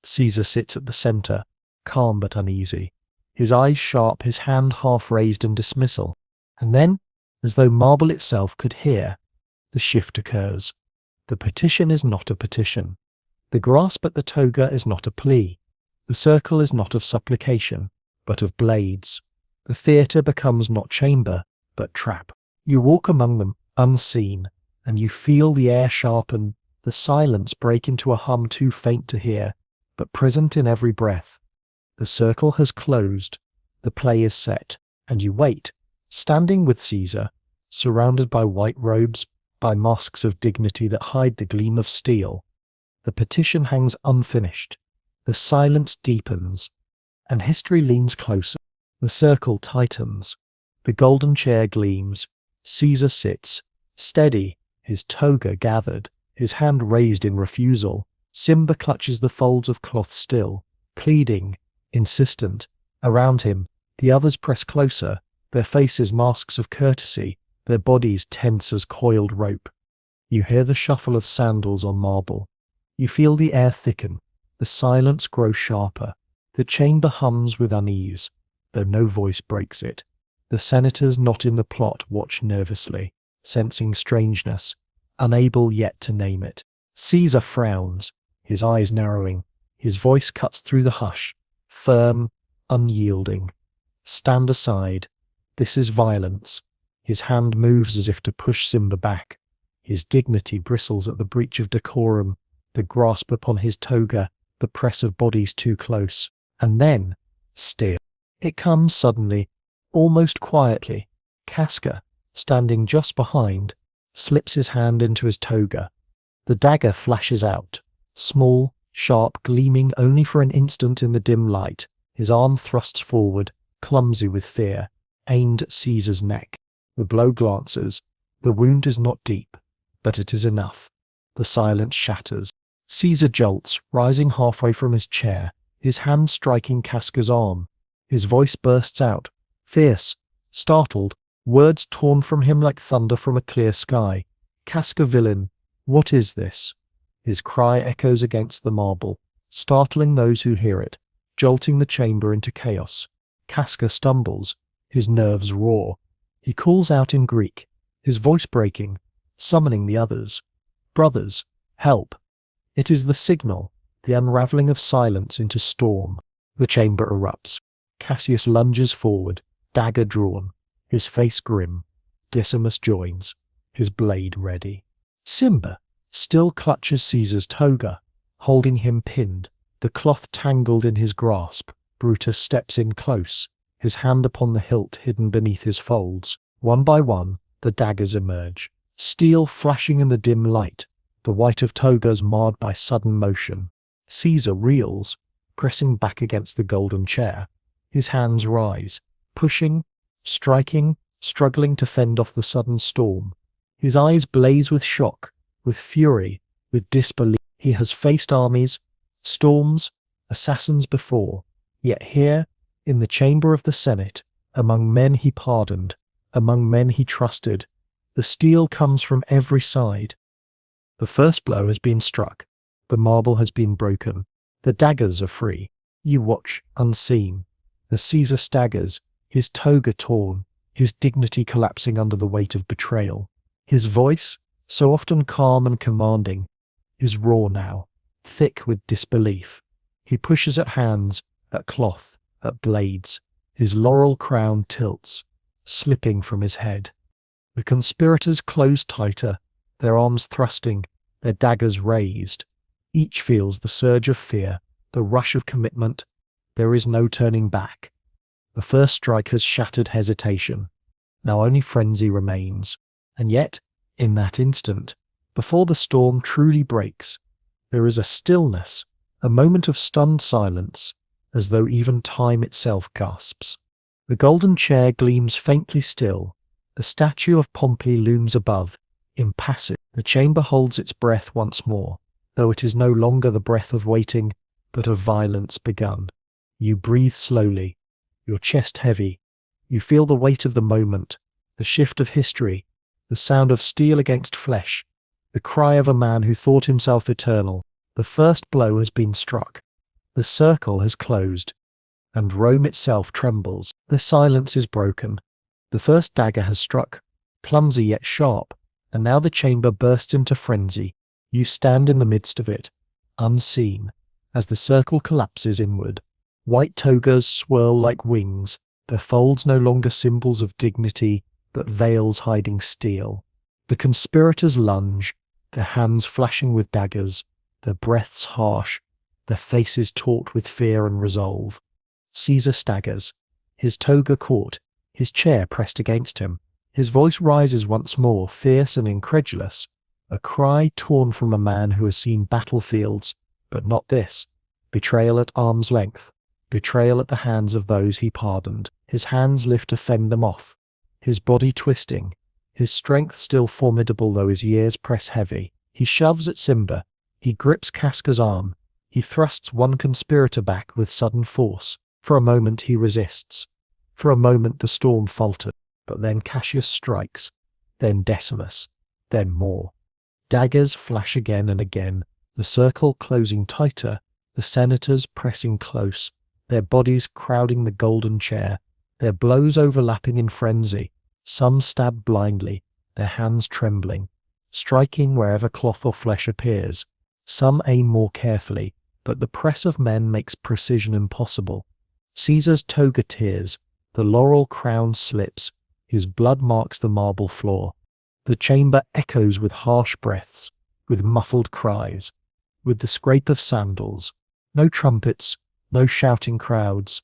Caesar sits at the center, calm but uneasy, his eyes sharp, his hand half raised in dismissal. And then, as though marble itself could hear, the shift occurs. The petition is not a petition. The grasp at the toga is not a plea. The circle is not of supplication, but of blades. The theatre becomes not chamber, but trap. You walk among them, unseen, and you feel the air sharpen, the silence break into a hum too faint to hear, but present in every breath. The circle has closed, the play is set, and you wait, standing with Caesar, surrounded by white robes, by masks of dignity that hide the gleam of steel. The petition hangs unfinished, the silence deepens, and history leans closer. The circle tightens, the golden chair gleams, Caesar sits, steady, his toga gathered, his hand raised in refusal. Simba clutches the folds of cloth still, pleading, insistent. Around him, the others press closer, their faces masks of courtesy, their bodies tense as coiled rope. You hear the shuffle of sandals on marble. You feel the air thicken, the silence grow sharper. The chamber hums with unease, though no voice breaks it. The senators not in the plot watch nervously, sensing strangeness, unable yet to name it. Caesar frowns, his eyes narrowing. His voice cuts through the hush, firm, unyielding. Stand aside. This is violence. His hand moves as if to push Simba back. His dignity bristles at the breach of decorum, the grasp upon his toga, the press of bodies too close. And then, still, it comes suddenly, almost quietly. Casca, standing just behind, slips his hand into his toga. The dagger flashes out, small, sharp, gleaming only for an instant in the dim light. His arm thrusts forward, clumsy with fear, aimed at Caesar's neck. The blow glances. The wound is not deep, but it is enough. The silence shatters. Caesar jolts, rising halfway from his chair, his hand striking Casca's arm. His voice bursts out, fierce, startled, words torn from him like thunder from a clear sky. Casca, villain, what is this? His cry echoes against the marble, startling those who hear it, jolting the chamber into chaos. Casca stumbles, his nerves roar. He calls out in Greek, his voice breaking, summoning the others. Brothers, help. It is the signal, the unravelling of silence into storm. The chamber erupts. Cassius lunges forward, dagger drawn, his face grim. Decimus joins, his blade ready. Simba still clutches Caesar's toga, holding him pinned, the cloth tangled in his grasp. Brutus steps in close, his hand upon the hilt hidden beneath his folds. One by one, the daggers emerge, steel flashing in the dim light, the white of togas marred by sudden motion. Caesar reels, pressing back against the golden chair. His hands rise, pushing, striking, struggling to fend off the sudden storm. His eyes blaze with shock, with fury, with disbelief. He has faced armies, storms, assassins before, yet here, in the chamber of the Senate, among men he pardoned, among men he trusted, the steel comes from every side. The first blow has been struck, the marble has been broken, the daggers are free. You watch, unseen. The Caesar staggers, his toga torn, his dignity collapsing under the weight of betrayal. His voice, so often calm and commanding, is raw now, thick with disbelief. He pushes at hands, at cloth, at blades. His laurel crown tilts, slipping from his head. The conspirators close tighter, their arms thrusting, their daggers raised. Each feels the surge of fear, the rush of commitment. There is no turning back. The first strike has shattered hesitation. Now only frenzy remains. And yet, in that instant, before the storm truly breaks, there is a stillness, a moment of stunned silence, as though even time itself gasps. The golden chair gleams faintly still. The statue of Pompey looms above, impassive. The chamber holds its breath once more, though it is no longer the breath of waiting, but of violence begun. You breathe slowly, your chest heavy. You feel the weight of the moment, the shift of history, the sound of steel against flesh, the cry of a man who thought himself eternal. The first blow has been struck. The circle has closed, and Rome itself trembles. The silence is broken. The first dagger has struck, clumsy yet sharp, and now the chamber bursts into frenzy. You stand in the midst of it, unseen, as the circle collapses inward. White togas swirl like wings, their folds no longer symbols of dignity, but veils hiding steel. The conspirators lunge, their hands flashing with daggers, their breaths harsh, their faces taut with fear and resolve. Caesar staggers, his toga caught, his chair pressed against him. His voice rises once more, fierce and incredulous, a cry torn from a man who has seen battlefields, but not this. Betrayal at arm's length, betrayal at the hands of those he pardoned. His hands lift to fend them off, his body twisting, his strength still formidable though his years press heavy. He shoves at Simba, he grips Casca's arm, he thrusts one conspirator back with sudden force. For a moment he resists. For a moment the storm falters, but then Cassius strikes, then Decimus, then more. Daggers flash again and again, the circle closing tighter, the senators pressing close, their bodies crowding the golden chair, their blows overlapping in frenzy. Some stab blindly, their hands trembling, striking wherever cloth or flesh appears. Some aim more carefully, but the press of men makes precision impossible. Caesar's toga tears, the laurel crown slips, his blood marks the marble floor. The chamber echoes with harsh breaths, with muffled cries, with the scrape of sandals. No trumpets, no shouting crowds,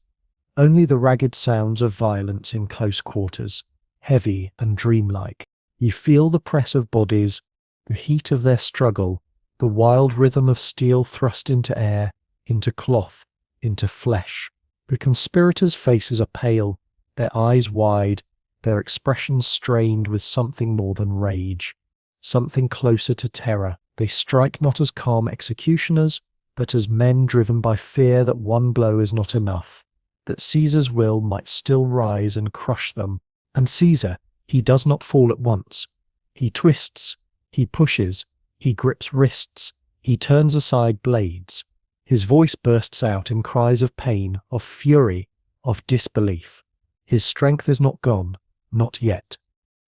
only the ragged sounds of violence in close quarters, heavy and dreamlike. You feel the press of bodies, the heat of their struggle, the wild rhythm of steel thrust into air, into cloth, into flesh. The conspirators' faces are pale, their eyes wide, their expressions strained with something more than rage, something closer to terror. They strike not as calm executioners, but as men driven by fear that one blow is not enough, that Caesar's will might still rise and crush them. And Caesar, he does not fall at once. He twists, he pushes, he grips wrists, he turns aside blades. His voice bursts out in cries of pain, of fury, of disbelief. His strength is not gone, not yet.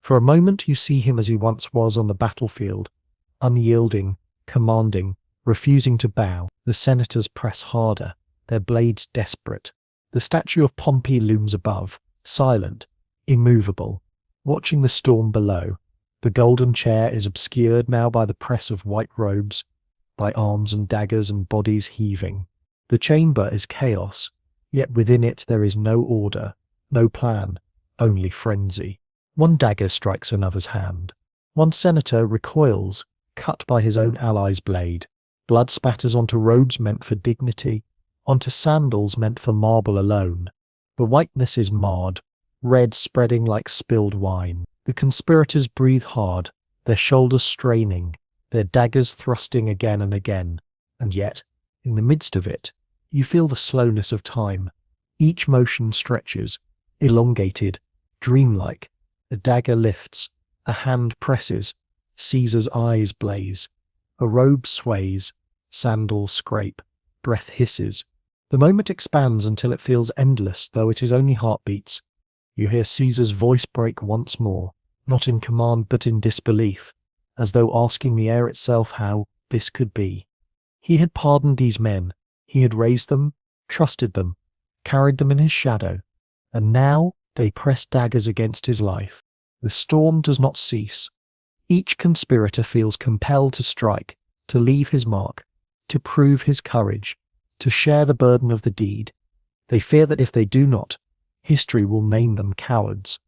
For a moment you see him as he once was on the battlefield, unyielding, commanding, refusing to bow. The senators press harder, their blades desperate. The statue of Pompey looms above, silent, immovable, watching the storm below. The golden chair is obscured now by the press of white robes, by arms and daggers and bodies heaving. The chamber is chaos, yet within it there is no order, no plan, only frenzy. One dagger strikes another's hand. One senator recoils, cut by his own ally's blade. Blood spatters onto robes meant for dignity, onto sandals meant for marble alone. The whiteness is marred, red spreading like spilled wine. The conspirators breathe hard, their shoulders straining, their daggers thrusting again and again. And yet, in the midst of it, you feel the slowness of time. Each motion stretches, elongated, dreamlike. A dagger lifts, a hand presses, Caesar's eyes blaze. A robe sways, sandals scrape, breath hisses. The moment expands until it feels endless, though it is only heartbeats. You hear Caesar's voice break once more, not in command but in disbelief, as though asking the air itself how this could be. He had pardoned these men, he had raised them, trusted them, carried them in his shadow, and now they press daggers against his life. The storm does not cease. Each conspirator feels compelled to strike, to leave his mark, to prove his courage, to share the burden of the deed. They fear that if they do not, history will name them cowards,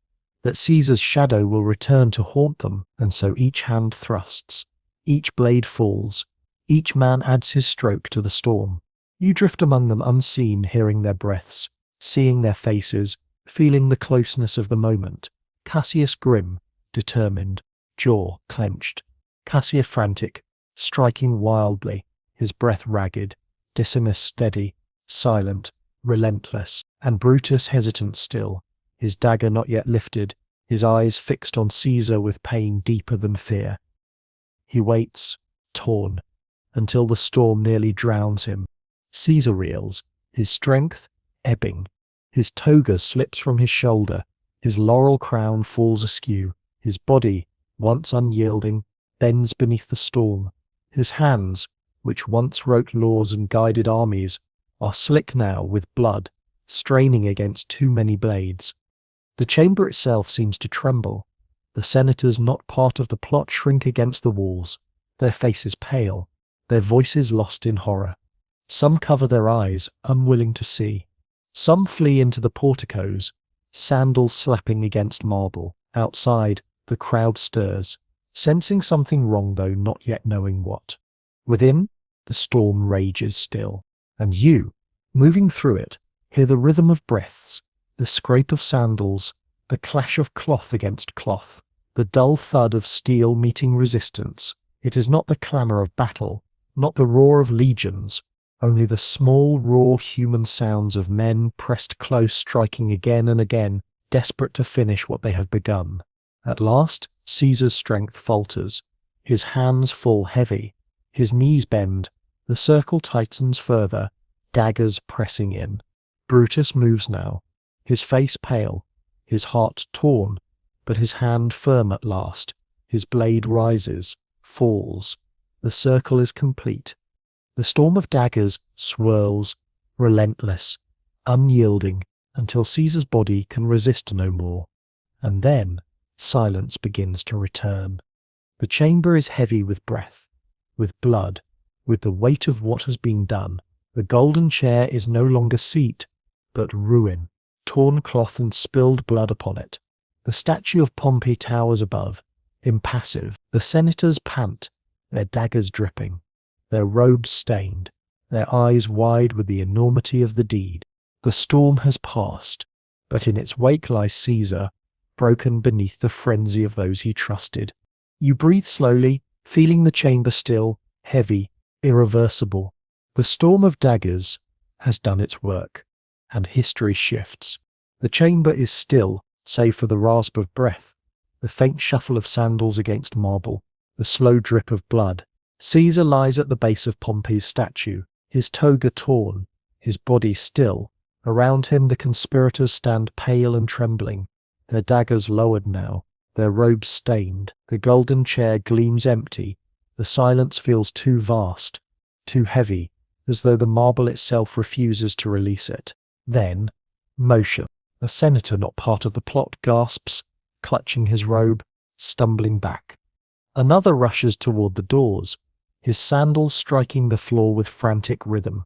that Caesar's shadow will return to haunt them, and so each hand thrusts, each blade falls, each man adds his stroke to the storm. You drift among them unseen, hearing their breaths, seeing their faces, feeling the closeness of the moment. Cassius grim, determined, jaw clenched, Cassius frantic, striking wildly, his breath ragged, Decimus steady, silent, relentless, and Brutus hesitant still, his dagger not yet lifted, his eyes fixed on Caesar with pain deeper than fear. He waits, torn, until the storm nearly drowns him. Caesar reels, his strength ebbing. His toga slips from his shoulder, his laurel crown falls askew, his body, once unyielding, bends beneath the storm. His hands, which once wrote laws and guided armies, are slick now with blood, straining against too many blades. The chamber itself seems to tremble. The senators not part of the plot shrink against the walls, their faces pale, their voices lost in horror. Some cover their eyes, unwilling to see. Some flee into the porticos, sandals slapping against marble. Outside, the crowd stirs, sensing something wrong though not yet knowing what. Within, the storm rages still, and you, moving through it, hear the rhythm of breaths, the scrape of sandals, the clash of cloth against cloth, the dull thud of steel meeting resistance. It is not the clamour of battle, not the roar of legions, only the small, raw human sounds of men pressed close, striking again and again, desperate to finish what they have begun. At last, Caesar's strength falters. His hands fall heavy. His knees bend. The circle tightens further, daggers pressing in. Brutus moves now, his face pale, his heart torn, but his hand firm at last. His blade rises, falls. The circle is complete. The storm of daggers swirls, relentless, unyielding, until Caesar's body can resist no more. And then silence begins to return. The chamber is heavy with breath, with blood, with the weight of what has been done. The golden chair is no longer seat, but ruin, torn cloth and spilled blood upon it. The statue of Pompey towers above, impassive. The senators pant, their daggers dripping, their robes stained, their eyes wide with the enormity of the deed. The storm has passed, but in its wake lies Caesar, broken beneath the frenzy of those he trusted. You breathe slowly, feeling the chamber still, heavy, irreversible. The storm of daggers has done its work, and history shifts. The chamber is still, save for the rasp of breath, the faint shuffle of sandals against marble, the slow drip of blood. Caesar lies at the base of Pompey's statue, his toga torn, his body still. Around him the conspirators stand pale and trembling, their daggers lowered now, their robes stained. The golden chair gleams empty. The silence feels too vast, too heavy, as though the marble itself refuses to release it. Then, motion. A senator not part of the plot gasps, clutching his robe, stumbling back. Another rushes toward the doors, his sandals striking the floor with frantic rhythm.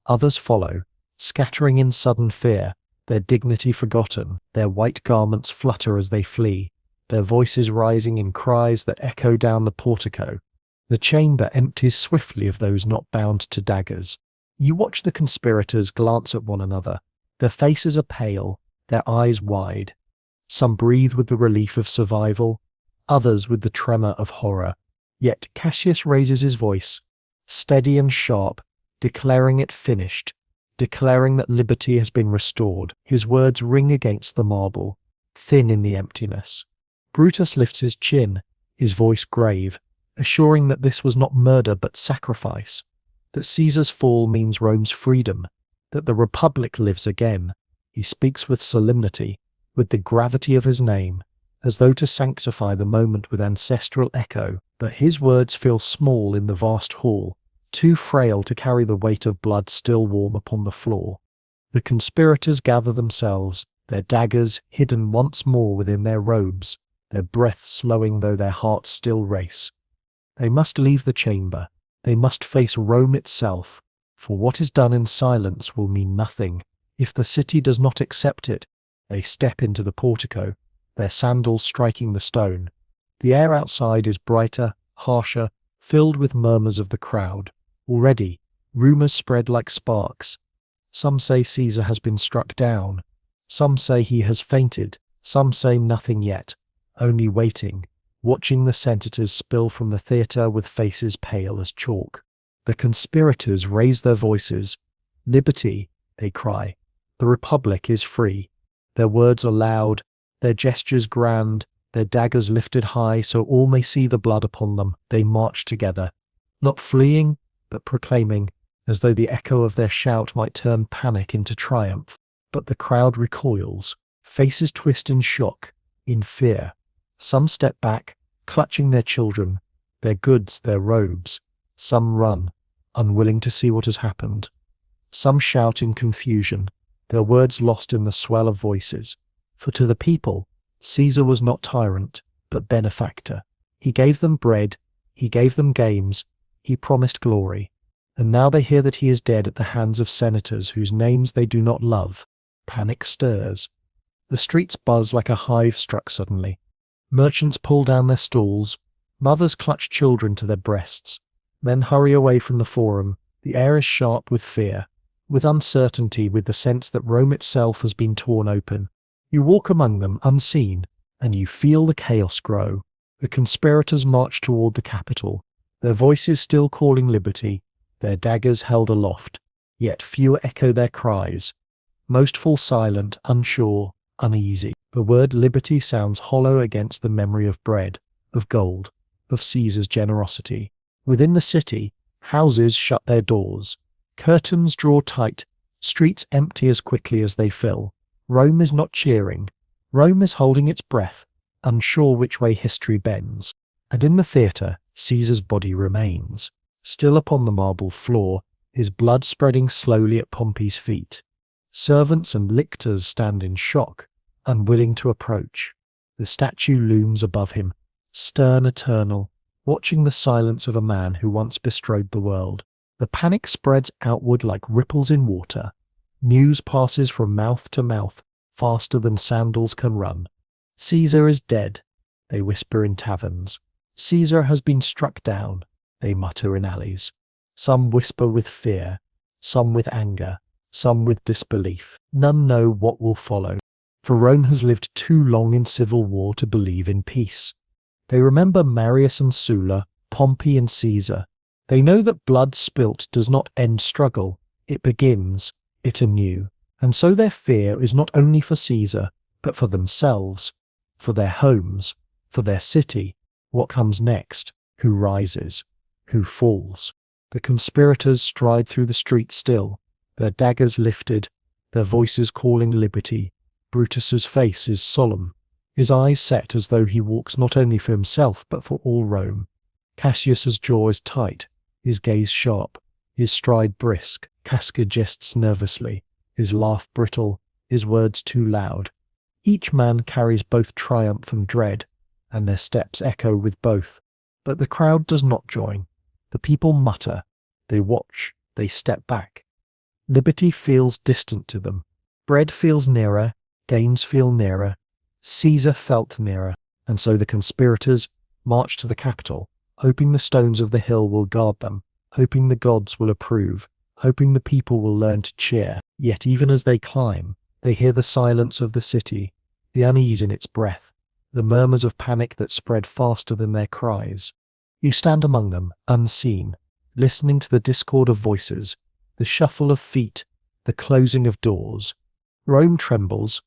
Others follow, scattering in sudden fear, their dignity forgotten. Their white garments flutter as they flee, their voices rising in cries that echo down the portico. The chamber empties swiftly of those not bound to daggers. You watch the conspirators glance at one another. Their faces are pale, their eyes wide. Some breathe with the relief of survival, others with the tremor of horror. Yet Cassius raises his voice, steady and sharp, declaring it finished, declaring that liberty has been restored. His words ring against the marble, thin in the emptiness. Brutus lifts his chin, his voice grave, assuring that this was not murder but sacrifice, that Caesar's fall means Rome's freedom, that the Republic lives again. He speaks with solemnity, with the gravity of his name, as though to sanctify the moment with ancestral echo. But his words feel small in the vast hall, too frail to carry the weight of blood still warm upon the floor. The conspirators gather themselves, their daggers hidden once more within their robes, their breath slowing though their hearts still race. They must leave the chamber. They must face Rome itself, for what is done in silence will mean nothing. If the city does not accept it, they step into the portico, their sandals striking the stone. The air outside is brighter, harsher, filled with murmurs of the crowd. Already, rumours spread like sparks. Some say Caesar has been struck down. Some say he has fainted. Some say nothing yet, only waiting, watching the senators spill from the theatre with faces pale as chalk. The conspirators raise their voices. "Liberty," they cry. "The Republic is free." Their words are loud, their gestures grand, their daggers lifted high so all may see the blood upon them. They march together, not fleeing, but proclaiming, as though the echo of their shout might turn panic into triumph. But the crowd recoils, faces twist in shock, in fear. Some step back, clutching their children, their goods, their robes. Some run, unwilling to see what has happened. Some shout in confusion, their words lost in the swell of voices. For to the people, Caesar was not tyrant, but benefactor. He gave them bread, he gave them games, he promised glory. And now they hear that he is dead at the hands of senators whose names they do not love. Panic stirs. The streets buzz like a hive struck suddenly. Merchants pull down their stalls. Mothers clutch children to their breasts. Men hurry away from the forum. The air is sharp with fear, with uncertainty, with the sense that Rome itself has been torn open. You walk among them unseen, and you feel the chaos grow. The conspirators march toward the Capitol, their voices still calling liberty, their daggers held aloft, yet fewer echo their cries. Most fall silent, unsure, uneasy. The word liberty sounds hollow against the memory of bread, of gold, of Caesar's generosity. Within the city, houses shut their doors. Curtains draw tight, streets empty as quickly as they fill. Rome is not cheering. Rome is holding its breath, unsure which way history bends. And in the theatre, Caesar's body remains, still upon the marble floor, his blood spreading slowly at Pompey's feet. Servants and lictors stand in shock, unwilling to approach. The statue looms above him, stern, eternal, watching the silence of a man who once bestrode the world. The panic spreads outward like ripples in water. News passes from mouth to mouth, faster than sandals can run. Caesar is dead, they whisper in taverns. Caesar has been struck down, they mutter in alleys. Some whisper with fear, some with anger, some with disbelief. None know what will follow, for Rome has lived too long in civil war to believe in peace. They remember Marius and Sulla, Pompey and Caesar. They know that blood spilt does not end struggle, it begins it anew. And so their fear is not only for Caesar, but for themselves, for their homes, for their city. What comes next? Who rises? Who falls? The conspirators stride through the streets still, their daggers lifted, their voices calling liberty. Brutus's face is solemn, his eyes set as though he walks not only for himself but for all Rome. Cassius's jaw is tight, his gaze sharp, his stride brisk. Casca jests nervously, his laugh brittle, his words too loud. Each man carries both triumph and dread, and their steps echo with both. But the crowd does not join. The people mutter, they watch, they step back. Liberty feels distant to them. Bread feels nearer, gains feel nearer. Caesar felt nearer, and so the conspirators march to the Capitol, hoping the stones of the hill will guard them, hoping the gods will approve, hoping the people will learn to cheer. Yet even as they climb, they hear the silence of the city, the unease in its breath, the murmurs of panic that spread faster than their cries. You stand among them, unseen, listening to the discord of voices, the shuffle of feet, the closing of doors. Rome trembles,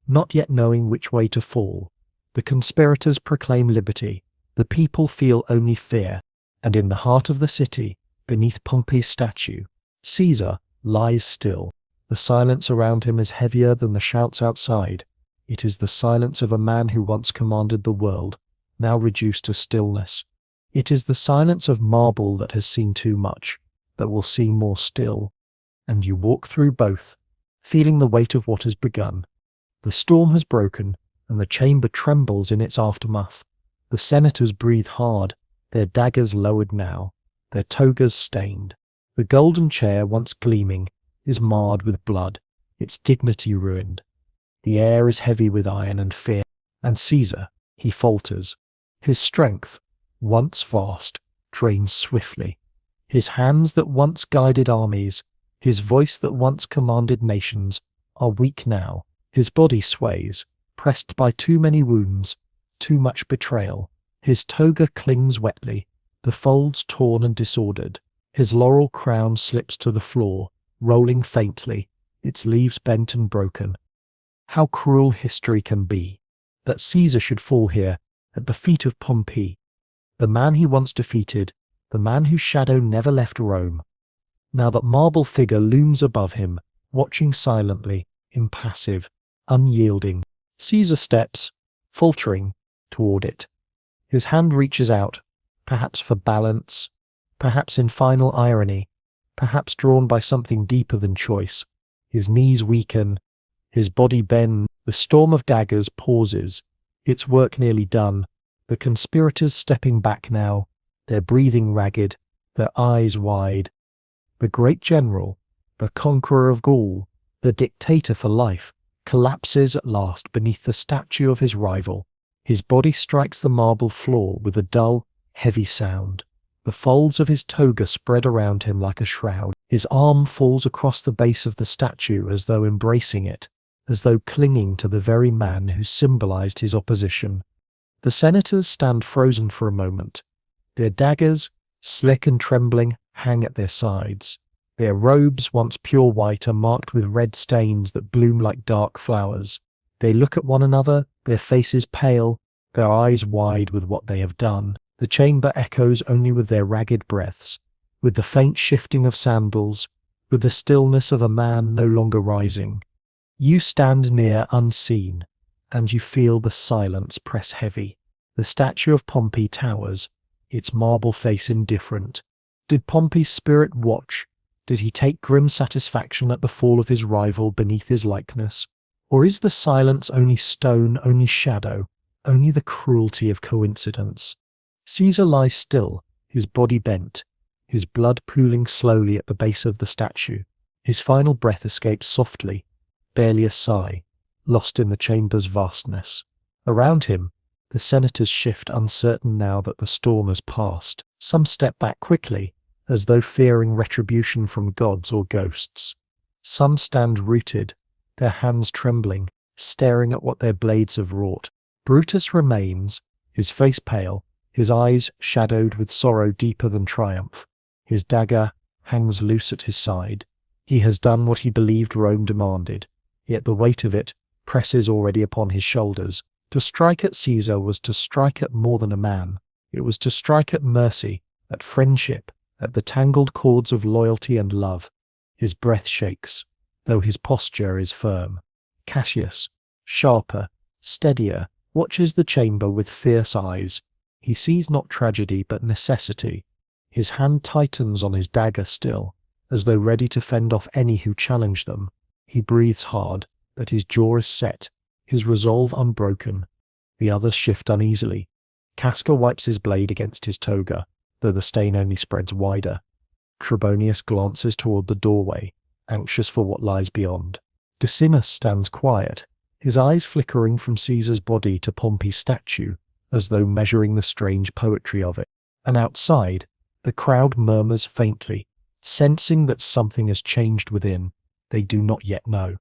not yet knowing which way to fall. The conspirators proclaim liberty. The people feel only fear. And in the heart of the city, beneath Pompey's statue, Caesar lies still. The silence around him is heavier than the shouts outside. It is the silence of a man who once commanded the world, now reduced to stillness. It is the silence of marble that has seen too much, that will see more still. And you walk through both, feeling the weight of what has begun. The storm has broken, and the chamber trembles in its aftermath. The senators breathe hard, their daggers lowered now, their togas stained. The golden chair, once gleaming, is marred with blood, its dignity ruined. The air is heavy with iron and fear, and Caesar, he falters. His strength, once vast, drains swiftly. His hands that once guided armies, his voice that once commanded nations, are weak now. His body sways, pressed by too many wounds, too much betrayal. His toga clings wetly, the folds torn and disordered. His laurel crown slips to the floor, rolling faintly, its leaves bent and broken. How cruel history can be, that Caesar should fall here, at the feet of Pompey, the man he once defeated, the man whose shadow never left Rome. Now that marble figure looms above him, watching silently, impassive, unyielding. Caesar steps, faltering, toward it. His hand reaches out, perhaps for balance, perhaps in final irony, perhaps drawn by something deeper than choice. His knees weaken, his body bends. The storm of daggers pauses, its work nearly done. The conspirators stepping back now, their breathing ragged, their eyes wide. The great general, the conqueror of Gaul, the dictator for life, collapses at last beneath the statue of his rival. His body strikes the marble floor with a dull, heavy sound. The folds of his toga spread around him like a shroud. His arm falls across the base of the statue as though embracing it, as though clinging to the very man who symbolized his opposition. The senators stand frozen for a moment. Their daggers, slick and trembling, hang at their sides. Their robes, once pure white, are marked with red stains that bloom like dark flowers. They look at one another, their faces pale, their eyes wide with what they have done. The chamber echoes only with their ragged breaths, with the faint shifting of sandals, with the stillness of a man no longer rising. You stand near unseen, and you feel the silence press heavy. The statue of Pompey towers, its marble face indifferent. Did Pompey's spirit watch? Did he take grim satisfaction at the fall of his rival beneath his likeness? Or is the silence only stone, only shadow, only the cruelty of coincidence? Caesar lies still, his body bent, his blood pooling slowly at the base of the statue. His final breath escapes softly, barely a sigh, lost in the chamber's vastness. Around him, the senators shift, uncertain now that the storm has passed. Some step back quickly, as though fearing retribution from gods or ghosts. Some stand rooted, their hands trembling, staring at what their blades have wrought. Brutus remains, his face pale, his eyes shadowed with sorrow deeper than triumph. His dagger hangs loose at his side. He has done what he believed Rome demanded, yet the weight of it presses already upon his shoulders. To strike at Caesar was to strike at more than a man. It was to strike at mercy, at friendship, at the tangled cords of loyalty and love. His breath shakes, though his posture is firm. Cassius, sharper, steadier, watches the chamber with fierce eyes. He sees not tragedy but necessity. His hand tightens on his dagger still, as though ready to fend off any who challenge them. He breathes hard, but his jaw is set, his resolve unbroken. The others shift uneasily. Casca wipes his blade against his toga, though the stain only spreads wider. Trebonius glances toward the doorway, anxious for what lies beyond. Decimus stands quiet, his eyes flickering from Caesar's body to Pompey's statue, as though measuring the strange poetry of it. And outside, the crowd murmurs faintly, sensing that something has changed within. They do not yet know.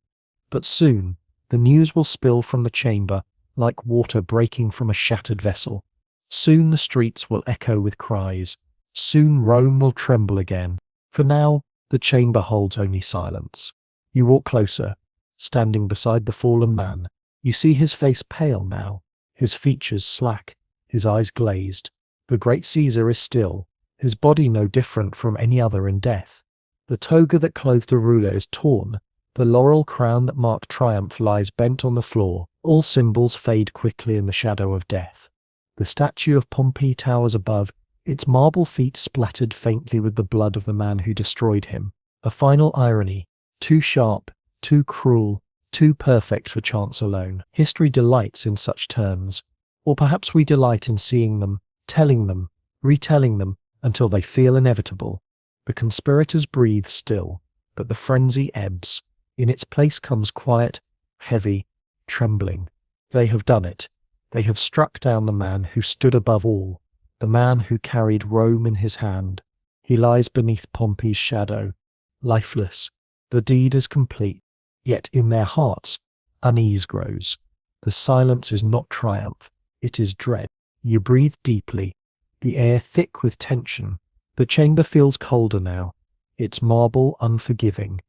But soon, the news will spill from the chamber like water breaking from a shattered vessel. Soon the streets will echo with cries. Soon Rome will tremble again. For now, the chamber holds only silence. You walk closer, standing beside the fallen man. You see his face pale now, his features slack, his eyes glazed. The great Caesar is still, his body no different from any other in death. The toga that clothed the ruler is torn. The laurel crown that marked triumph lies bent on the floor. All symbols fade quickly in the shadow of death. The statue of Pompey towers above, its marble feet splattered faintly with the blood of the man who destroyed him. A final irony, too sharp, too cruel, too perfect for chance alone. History delights in such turns. Or perhaps we delight in seeing them, telling them, retelling them, until they feel inevitable. The conspirators breathe still, but the frenzy ebbs. In its place comes quiet, heavy, trembling. They have done it. They have struck down the man who stood above all, the man who carried Rome in his hand. He lies beneath Pompey's shadow, lifeless. The deed is complete, yet in their hearts unease grows. The silence is not triumph, it is dread. You breathe deeply, the air thick with tension. The chamber feels colder now, its marble unforgiving.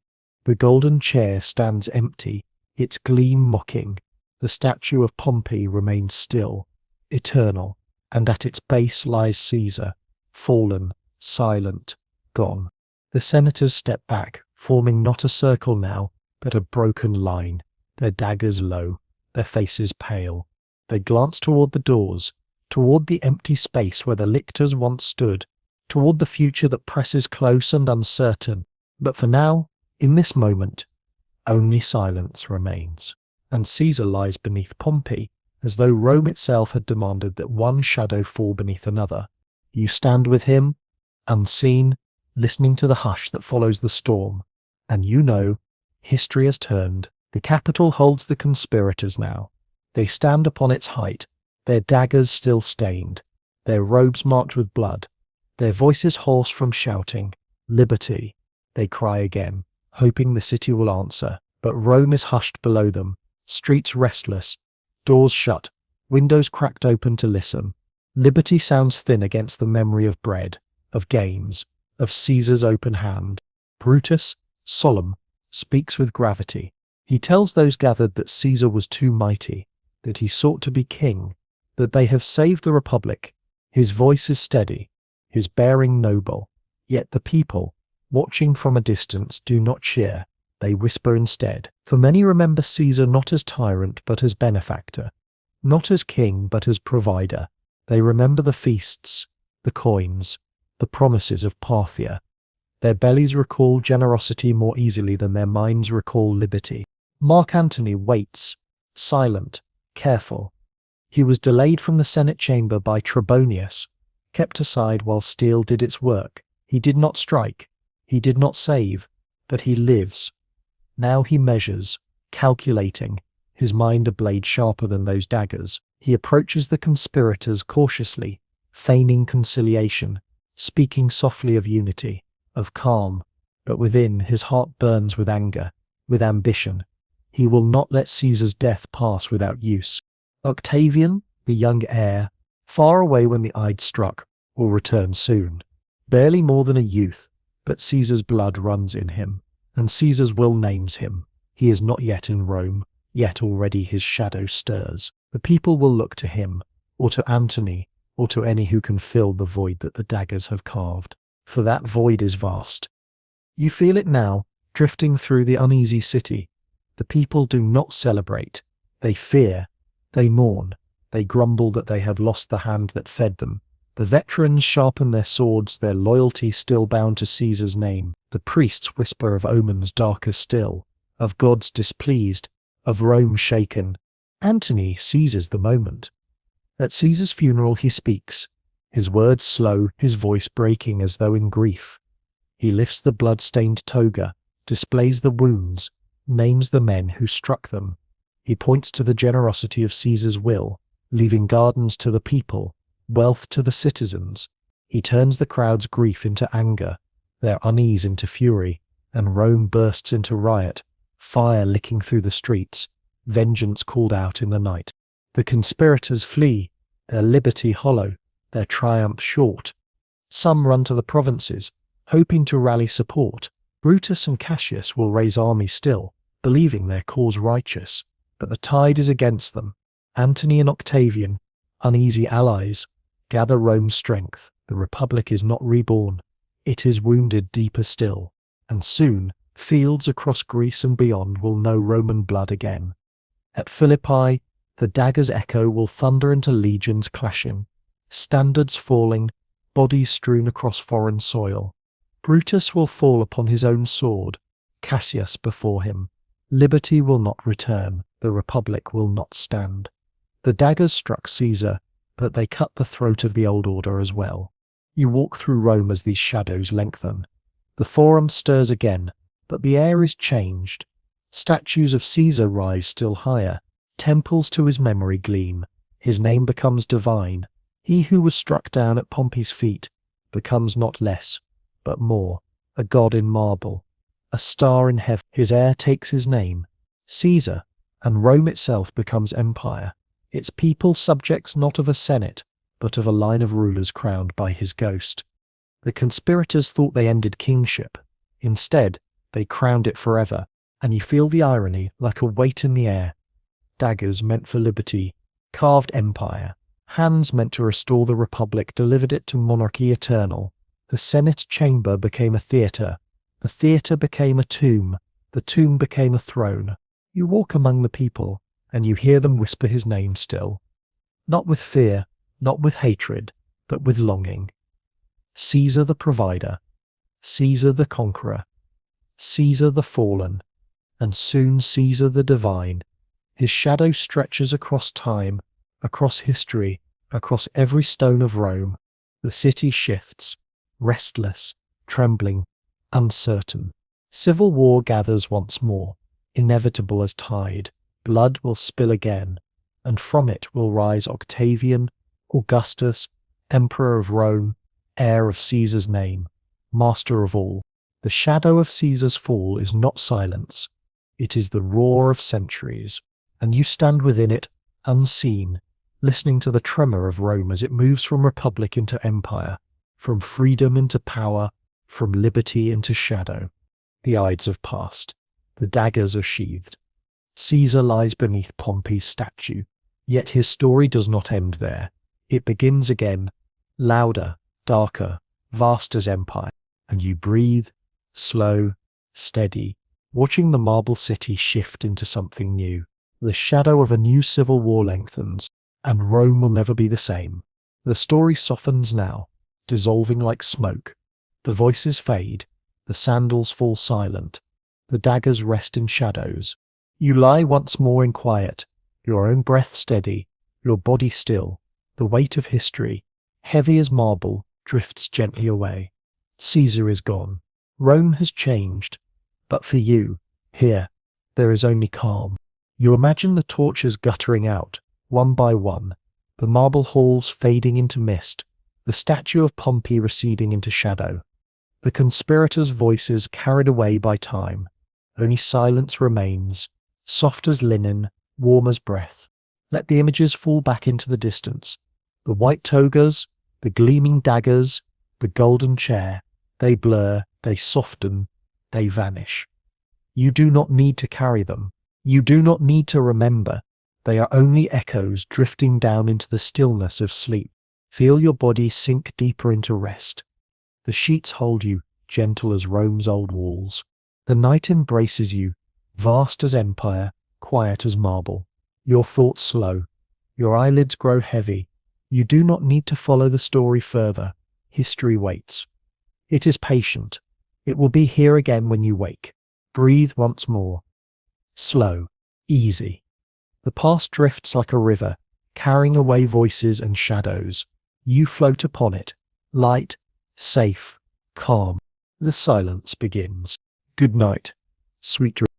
The golden chair stands empty, its gleam mocking. The statue of Pompey remains still, eternal, and at its base lies Caesar, fallen, silent, gone. The senators step back, forming not a circle now, but a broken line, their daggers low, their faces pale. They glance toward the doors, toward the empty space where the lictors once stood, toward the future that presses close and uncertain. But for now, in this moment, only silence remains. And Caesar lies beneath Pompey, as though Rome itself had demanded that one shadow fall beneath another. You stand with him, unseen, listening to the hush that follows the storm, and you know, history has turned. The Capitol holds the conspirators now. They stand upon its height, their daggers still stained, their robes marked with blood, their voices hoarse from shouting, "Liberty!" They cry again, hoping the city will answer. But Rome is hushed below them, streets restless, doors shut, windows cracked open to listen. Liberty sounds thin against the memory of bread, of games, of Caesar's open hand. Brutus, solemn, speaks with gravity. He tells those gathered that Caesar was too mighty, that he sought to be king, that they have saved the republic. His voice is steady, his bearing noble. Yet the people, watching from a distance, do not cheer. They whisper instead. For many remember Caesar not as tyrant but as benefactor, not as king but as provider. They remember the feasts, the coins, the promises of Parthia. Their bellies recall generosity more easily than their minds recall liberty. Mark Antony waits, silent, careful. He was delayed from the Senate chamber by Trebonius, kept aside while steel did its work. He did not strike, he did not save, but he lives. Now he measures, calculating, his mind a blade sharper than those daggers. He approaches the conspirators cautiously, feigning conciliation, speaking softly of unity, of calm, but within his heart burns with anger, with ambition. He will not let Caesar's death pass without use. Octavian, the young heir, far away when the Ides struck, will return soon. Barely more than a youth, but Caesar's blood runs in him, and Caesar's will names him. He is not yet in Rome, yet already his shadow stirs. The people will look to him, or to Antony, or to any who can fill the void that the daggers have carved. For that void is vast. You feel it now, drifting through the uneasy city. The people do not celebrate. They fear. They mourn. They grumble that they have lost the hand that fed them. The veterans sharpen their swords, their loyalty still bound to Caesar's name. The priests whisper of omens darker still, of gods displeased, of Rome shaken. Antony seizes the moment. At Caesar's funeral he speaks, his words slow, his voice breaking as though in grief. He lifts the blood-stained toga, displays the wounds, names the men who struck them. He points to the generosity of Caesar's will, leaving gardens to the people, wealth to the citizens. He turns the crowd's grief into anger, their unease into fury, and Rome bursts into riot, fire licking through the streets, vengeance called out in the night. The conspirators flee, their liberty hollow, their triumph short. Some run to the provinces, hoping to rally support. Brutus and Cassius will raise armies still, believing their cause righteous, but the tide is against them. Antony and Octavian, uneasy allies, gather Rome's strength. The Republic is not reborn. It is wounded deeper still, and soon fields across Greece and beyond will know Roman blood again. At Philippi, the dagger's echo will thunder into legions clashing, standards falling, bodies strewn across foreign soil. Brutus will fall upon his own sword, Cassius before him. Liberty will not return, the Republic will not stand. The daggers struck Caesar, but they cut the throat of the old order as well. You walk through Rome as these shadows lengthen. The Forum stirs again, but the air is changed. Statues of Caesar rise still higher. Temples to his memory gleam. His name becomes divine. He who was struck down at Pompey's feet becomes not less, but more, a god in marble, a star in heaven. His heir takes his name, Caesar, and Rome itself becomes empire, its people subjects not of a senate, but of a line of rulers crowned by his ghost. The conspirators thought they ended kingship. Instead, they crowned it forever, and you feel the irony like a weight in the air. Daggers meant for liberty, carved empire. Hands meant to restore the Republic delivered it to monarchy eternal. The Senate chamber became a theatre. The theatre became a tomb. The tomb became a throne. You walk among the people, and you hear them whisper his name still. Not with fear, not with hatred, but with longing. Caesar the provider, Caesar the conqueror, Caesar the fallen, and soon Caesar the divine. His shadow stretches across time, across history, across every stone of Rome. The city shifts, restless, trembling, uncertain. Civil war gathers once more, inevitable as tide. Blood will spill again, and from it will rise Octavian, Augustus, Emperor of Rome, heir of Caesar's name, master of all. The shadow of Caesar's fall is not silence. It is the roar of centuries, and you stand within it, unseen, listening to the tremor of Rome as it moves from republic into empire, from freedom into power, from liberty into shadow. The Ides have passed. The daggers are sheathed. Caesar lies beneath Pompey's statue, yet his story does not end there. It begins again, louder, darker, vast as empire, and you breathe, slow, steady, watching the marble city shift into something new. The shadow of a new civil war lengthens, and Rome will never be the same. The story softens now, dissolving like smoke. The voices fade, the sandals fall silent, the daggers rest in shadows. You lie once more in quiet, your own breath steady, your body still. The weight of history, heavy as marble, drifts gently away. Caesar is gone. Rome has changed. But for you, here, there is only calm. You imagine the torches guttering out, one by one, the marble halls fading into mist, the statue of Pompey receding into shadow, the conspirators' voices carried away by time. Only silence remains, soft as linen, warm as breath. Let the images fall back into the distance. The white togas, the gleaming daggers, the golden chair, they blur, they soften, they vanish. You do not need to carry them. You do not need to remember. They are only echoes drifting down into the stillness of sleep. Feel your body sink deeper into rest. The sheets hold you, gentle as Rome's old walls. The night embraces you, vast as empire, quiet as marble. Your thoughts slow. Your eyelids grow heavy. You do not need to follow the story further. History waits. It is patient. It will be here again when you wake. Breathe once more. Slow, easy. The past drifts like a river, carrying away voices and shadows. You float upon it, light, safe, calm. The silence begins. Good night. Sweet dreams.